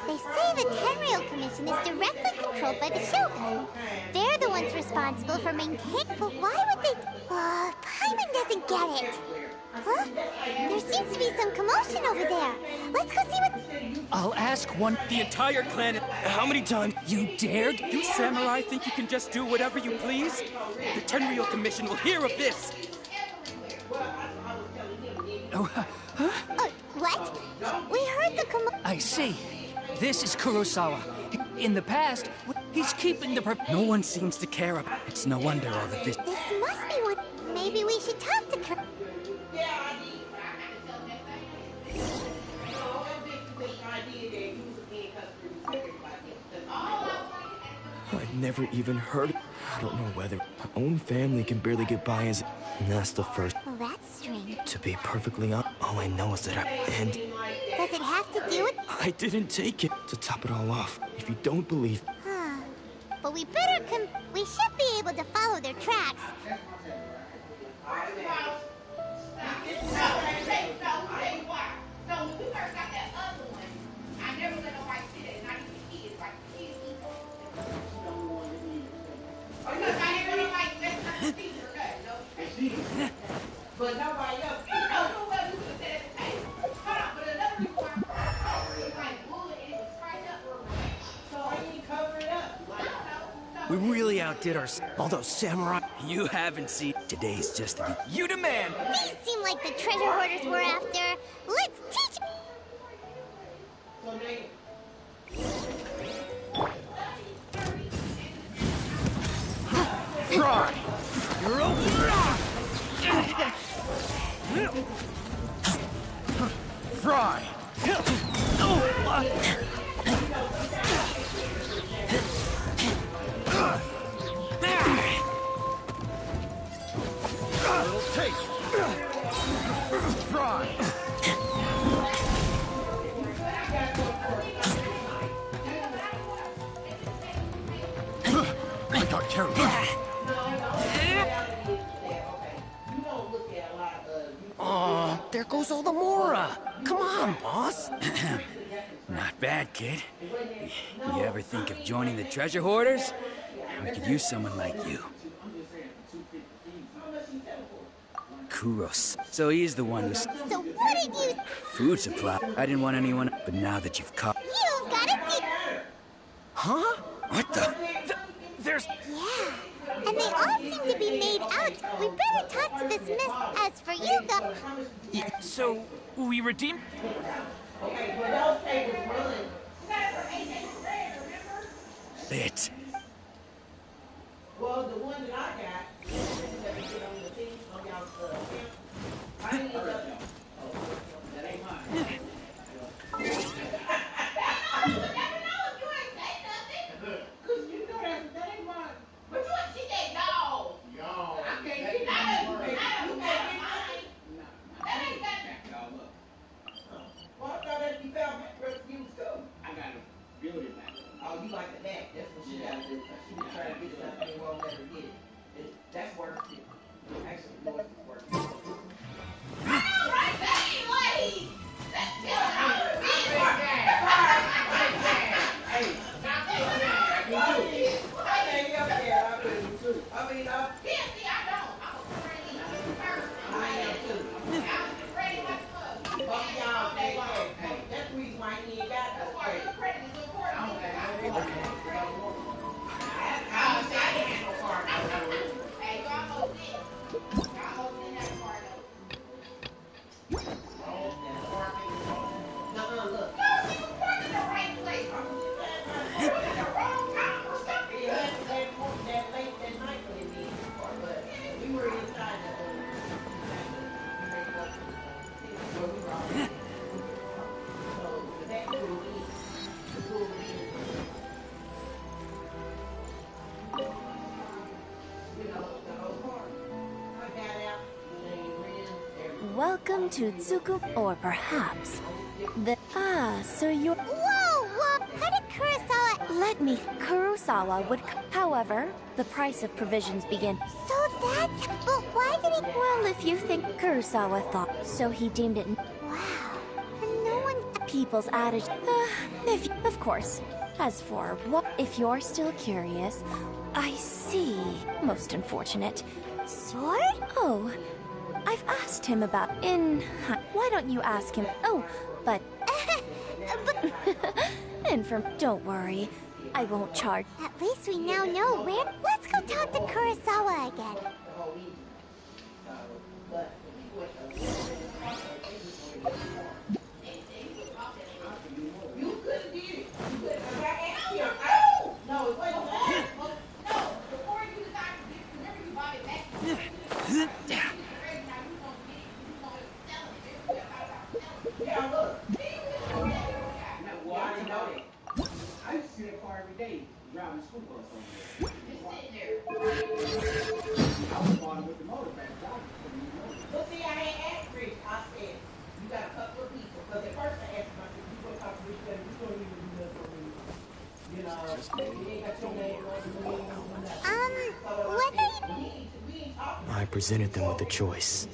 They say the Tenryou Commission is directly controlled by the Shogun. They're the ones responsible for maintaining... But why would they... Paimon doesn't get it. Huh? There seems to be some commotion over there. Let's go see what... I'll ask one. The entire clan. How many times you dared? You samurai think you can just do whatever you please? The Tenryou Commission will hear of this. Oh, what? We heard the I see. This is Kurosawa. In the past, he's keeping the no one seems to care about. It's no wonder all of this. This must be what... Maybe we should talk to Kur... I'd never even heard. I don't know whether my own family can barely get by as... And that's the first. Well, that's strange. To be perfectly honest, all I know is that And... Does it have to do with... I didn't take it. To top it all off, if you don't believe... Huh. But we better we should be able to follow their tracks. But nobody else. I don't know what we could have said at the table. Hold on, but another reason why it was like wood and it was tied up or so I need to cover it up. We really outdid our... Although, Samurai, you haven't seen... Today's just the... You demand! These seem like the treasure hoarders we're after. Let's teach... Try! You're open! Fry! Little taste! Fry! I got carried away. Oh, there goes all the Mora. Come on, boss. Not bad, kid. You ever think of joining the treasure hoarders? We could use someone like you. Kuros. So he's the one who's... So what did you... Food supply. I didn't want anyone... But now that you've caught... You've got it. Huh? What the... There's... Yeah. And they all seem to be made out. We better talk to this miss. As for you, though... Yeah, so, we redeemed... Okay, well, those papers run. It. Well, the one that I got, that we get on the thing, on y'all's camp, I didn't end up... That ain't mine. Because you know that ain't mine. But she said no. Yo. I can't get it. You can't get mine. That ain't that. Well, I thought that'd be found refused too. I got to build it back. Oh, you like the back. That's what she got to do. She was trying to get something and won't let her get it. That's worse. Actually, yours is worse. All right, baby, ladies. Let's kill it out of the that's the reason why he ain't got no credit. Welcome to Tsuku, or perhaps the... Ah, so you're... Whoa! How did Kurosawa... Let me... Kurosawa would... However, the price of provisions begin... So that's... But why did he... Well, if you think Kurosawa thought, so he deemed it... Wow. And no one... People's adage... Of course. As for what... If you're still curious... I see. Most unfortunate. Sword? Oh... I've asked him about... Why don't you ask him... Oh, but... Don't worry. I won't charge... At least we now know where... Let's go talk to Kurosawa again. You could've did it. You could've got here. No, it wasn't that. No, before you decided to remember you bought it back. Yeah, look. Well, I didn't know that. I used to see that car every day driving the school bus over there. It's sitting there. Well, see, I ain't asked Rich. I said, you got a couple of people. Because at first I asked him, I said, you go talk to Rich, you don't even do nothing for me. You know, you ain't got your name on the what are you... I presented them with a choice.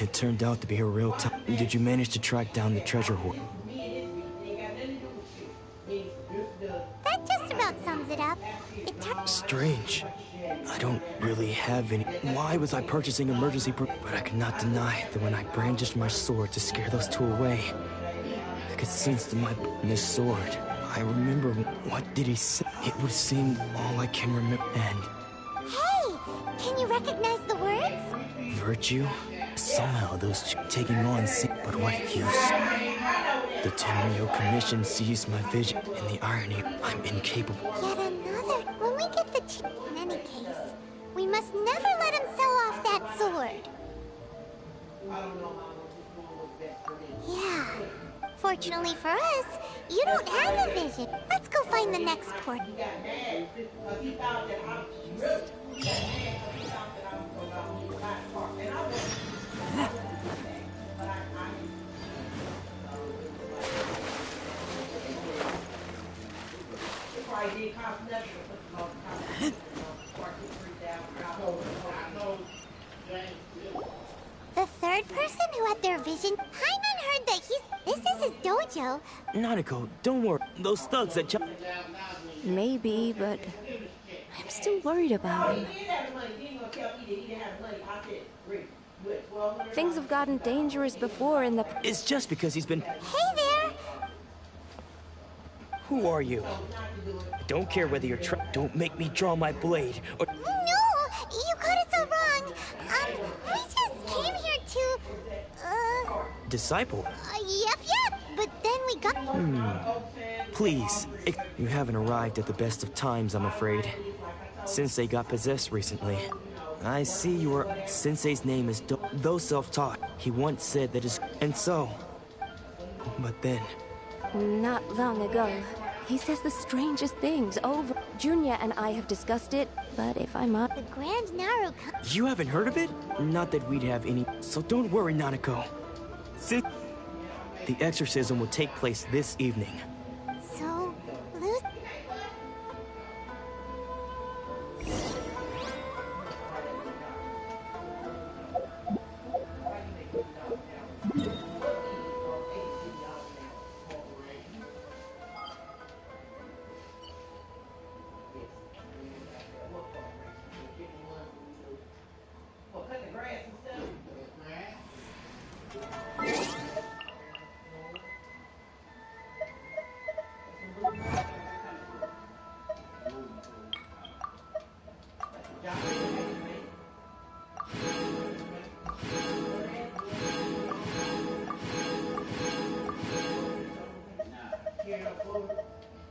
It turned out to be a real time. Did you manage to track down the treasure hoard? That just about sums it up. Strange. I don't really have any. Why was I purchasing emergency But I could not deny that when I brandished my sword to scare those two away, I could sense this sword. I remember. What did he say? It would seem all I can remember. And Hey! Can you recognize the words? virtue? Somehow those taking on but what use? The Tenryo Commission sees my vision, and the irony, I'm incapable. Yet another. When we get the in any case, we must never let him sell off that sword. Yeah. Fortunately for us, you don't have a vision. Let's go find the next port. The third person who had their vision, Hyman heard that this is his dojo. Nanako, don't worry. Those thugs that Maybe, but I'm still worried about him. Things have gotten dangerous before in the... It's just because he's been... Hey there! Who are you? I don't care whether you're Don't make me draw my blade, or... No! You got it so wrong! We just came here to... Disciple? Yep. But then we got... Please. You haven't arrived at the best of times, I'm afraid. Sensei got possessed recently. I see you are... Sensei's name is Though self-taught, he once said that his... And so... But then... Not long ago, he says the strangest things over. Junya and I have discussed it, but if I'm up... The Grand Naru... You haven't heard of it? Not that we'd have any... So don't worry, Nanako. The exorcism will take place this evening. So...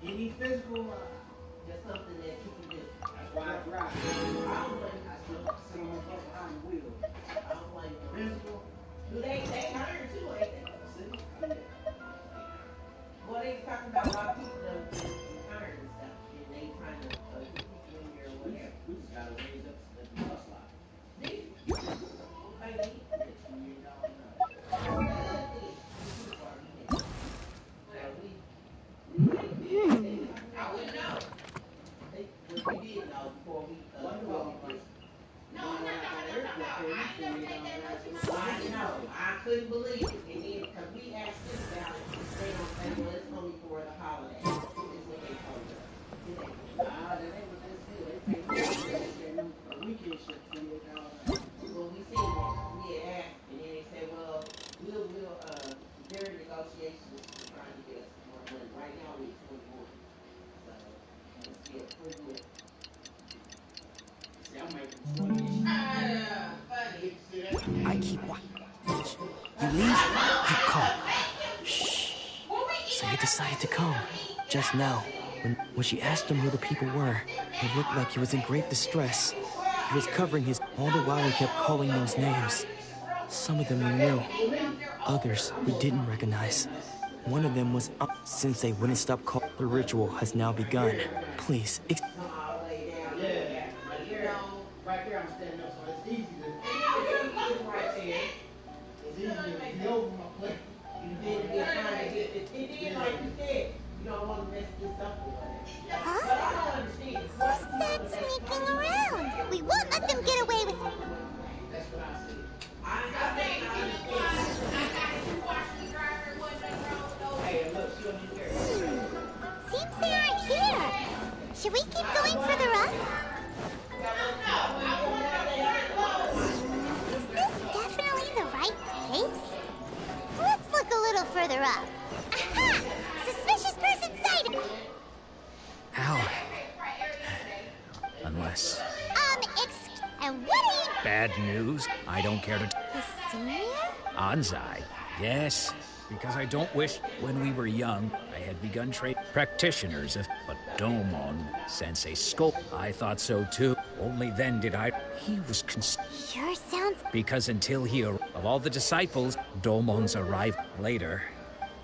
Any physical, just something that you can do. That's why I drive. I don't blame you. I still sit on my behind the wheel. I don't blame you. Physical. Do they iron too, ain't they? Well, they was talking about a lot of people that do iron and stuff, and they trying to get people in here or whatever. We just gotta raise up the bus line. See? Okay, I wouldn't know. We did know before we No. I never take that much. I know. I couldn't believe it. And then, because we asked them about it, they don't say, well, it's only for the holiday. Is what they told us. Nah, that ain't what they said. They paid a weekend shift $28. Well, we seen that. We had asked, and then they said, well, their negotiations are trying to get us more money. Right now, we're 21. So, let's get pretty good. See, I'm making 20. I keep watching. You leave, you come. Shh. So you decided to come. Just now, when she asked him who the people were, it looked like he was in great distress. He was covering his... All the while he kept calling those names. Some of them we knew. Others we didn't recognize. One of them was... Sensei wouldn't stop calling. The ritual has now begun. Please, Right there, I'm standing up, so it's easy to. It's right there. It's easy to be over my plate. It did like you said. You don't want to mess this up or whatever. Huh? But I don't understand. Who's that sneaking around? We won't let them get away with it. That's what I said. I think I Seems they aren't here. Should we keep going further up? Is this definitely the right place? Let's look a little further up. Aha! Suspicious person sighted! Ow. Unless... And what are you... Bad news. I don't care to... The senior? Anzai. Yes. Because I don't wish... When we were young, I had begun trade practitioners of... But Domon, Sensei Scope, I thought so too. Only then did I... He was Sure sounds... Because until he... Of all the disciples, Domon's arrived later.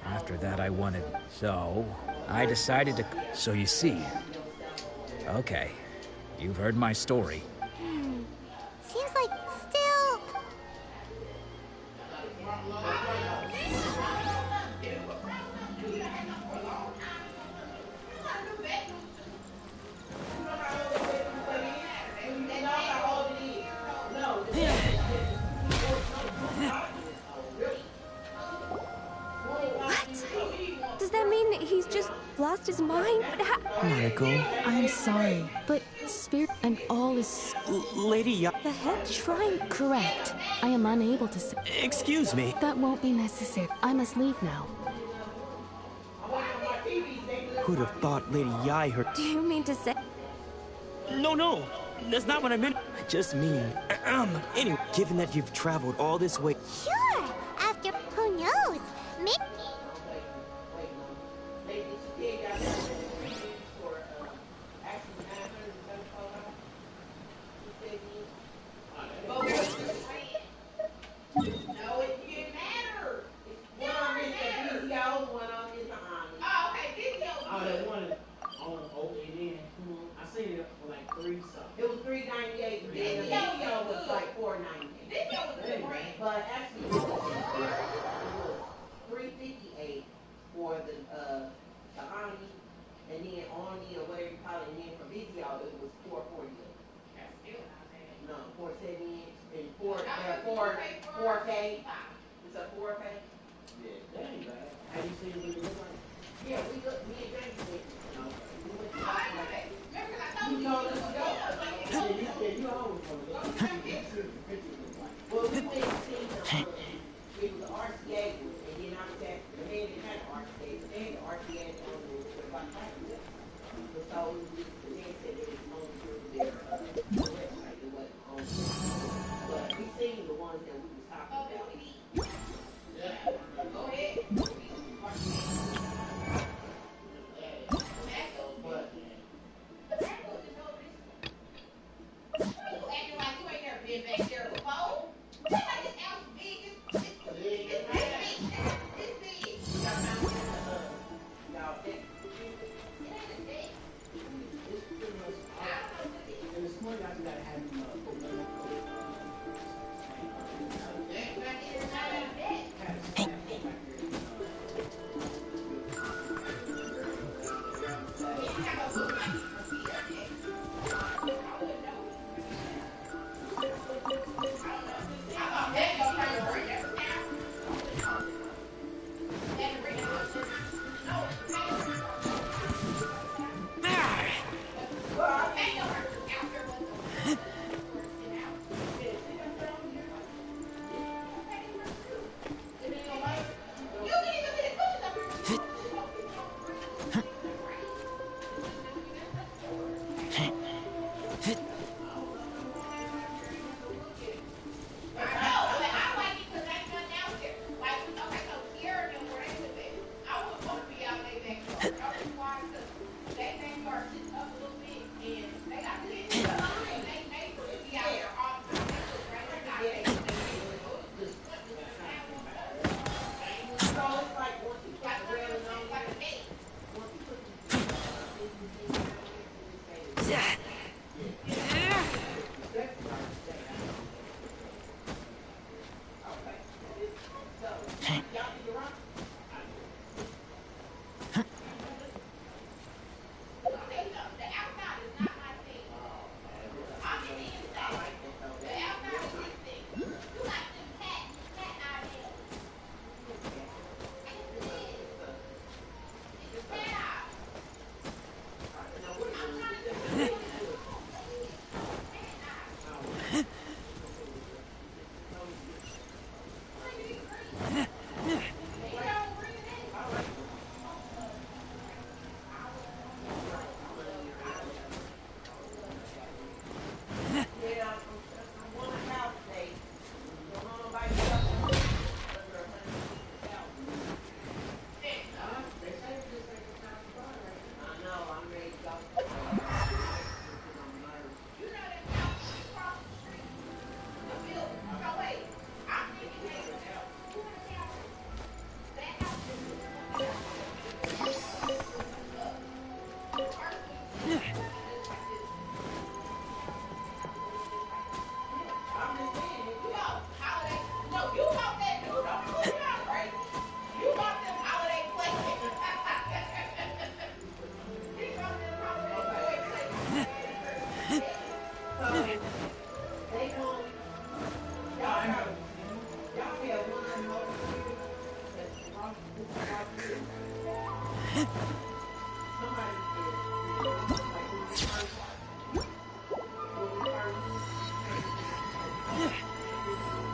After that I wanted... So... I decided to... So you see... Okay. You've heard my story. Seems like still... What? Does that mean that he's just lost his mind? Monaco. I'm sorry, but spirit and all is... Lady Ya... The head shrine... Correct. I am unable to say... Excuse me. That won't be necessary. I must leave now. Who'd have thought Lady Yai heard... Do you mean to say... No. That's not what I meant. I just mean... Anyway, given that you've traveled all this way... Sure! After... Who knows? Maybe... No, it didn't matter. One on this, the video, one on this, Oh, okay, video. Oh, that one on ONN. I seen it for like $3 something. It was $3.98, and then the video was like $4.98. Video was good, but actually, it was $3.58 for the Ani, and then Oni or whatever you call it, and then for video, it was $4.48. That's still not bad. No, 470 and 4K. It's a 4K. Yeah, that ain't bad. Have you seen what it looks like? Yeah, me and James went. We went to remember I told you to go. Yeah, you always want to go. Well, we went to see it was the RCA, and then I was at the man that had the RCA, but they had the RCA on the about 5 years. So the man said it was on their website, it wasn't on. But we seen the ones that we was talking about. Yeah. Go ahead. Acting like you ain't never been back there before. This house is big. It's big. Y'all big. It ain't as big. It's pretty much. And this morning I just gotta have him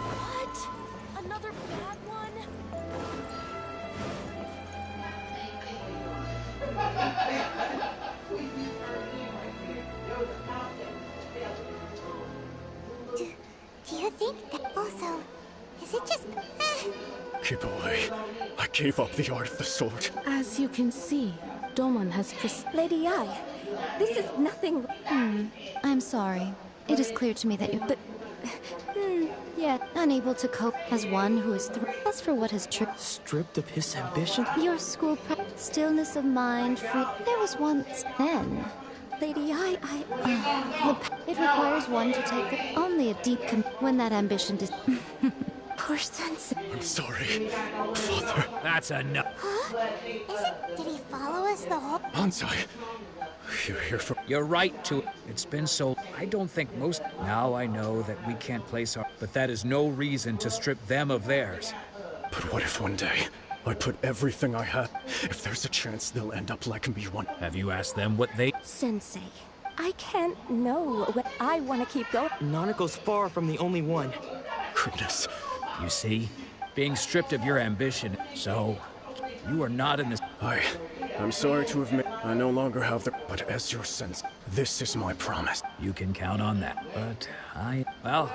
What? Another bad one? Do you think that also... Is it just... Keep away. I gave up the art of the sword. As you can see, Domon has Lady Ai, this is nothing... I'm sorry. It is clear to me that you... But... yeah, unable to cope as one who is as for what has Stripped of his ambition? your school stillness of mind, free... There was once then. Lady Ai, it requires one to take only a deep when that ambition is... Poor sensei. I'm sorry, Father. That's enough. Huh? Did he follow us the whole... Ansai, you're here for... You're right to... It's been so... I don't think most... Now I know that we can't place our... But that is no reason to strip them of theirs. But what if one day I put everything I have? If there's a chance they'll end up like me one... Have you asked them what they... Sensei, I can't know what I want to keep going. Nanako's far from the only one. Goodness. You see? Being stripped of your ambition. So, you are not in this... I'm sorry to have made... I no longer have the... But as your sense, this is my promise. You can count on that. But well...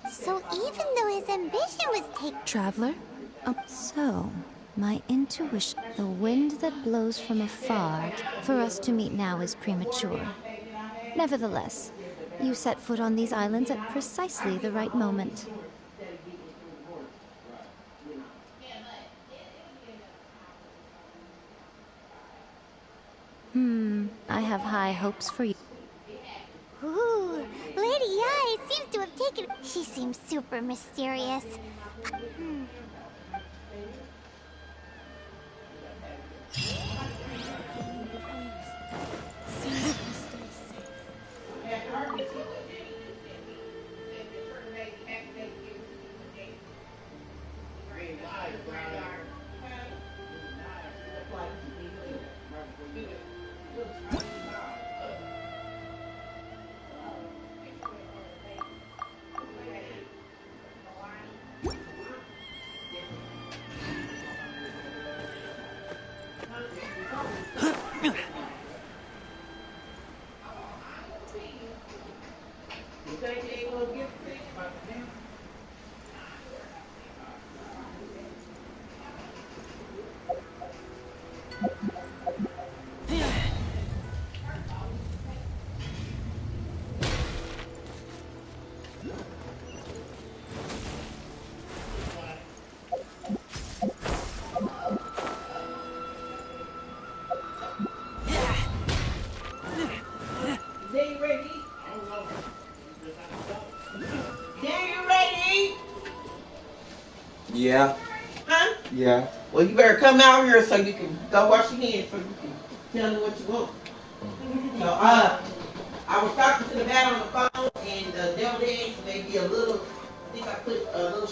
So even though his ambition was taken... Traveler? So, my intuition, the wind that blows from afar, for us to meet now is premature. Nevertheless, you set foot on these islands at precisely the right moment. I have high hopes for you. Ooh, Lady Ai seems to have taken... She seems super mysterious. Yeah. Huh? Yeah. Well, you better come out here so you can go wash your hands so you can tell me what you want. So, I was talking to the man on the phone, and the deviled eggs may be a little, I think I put a little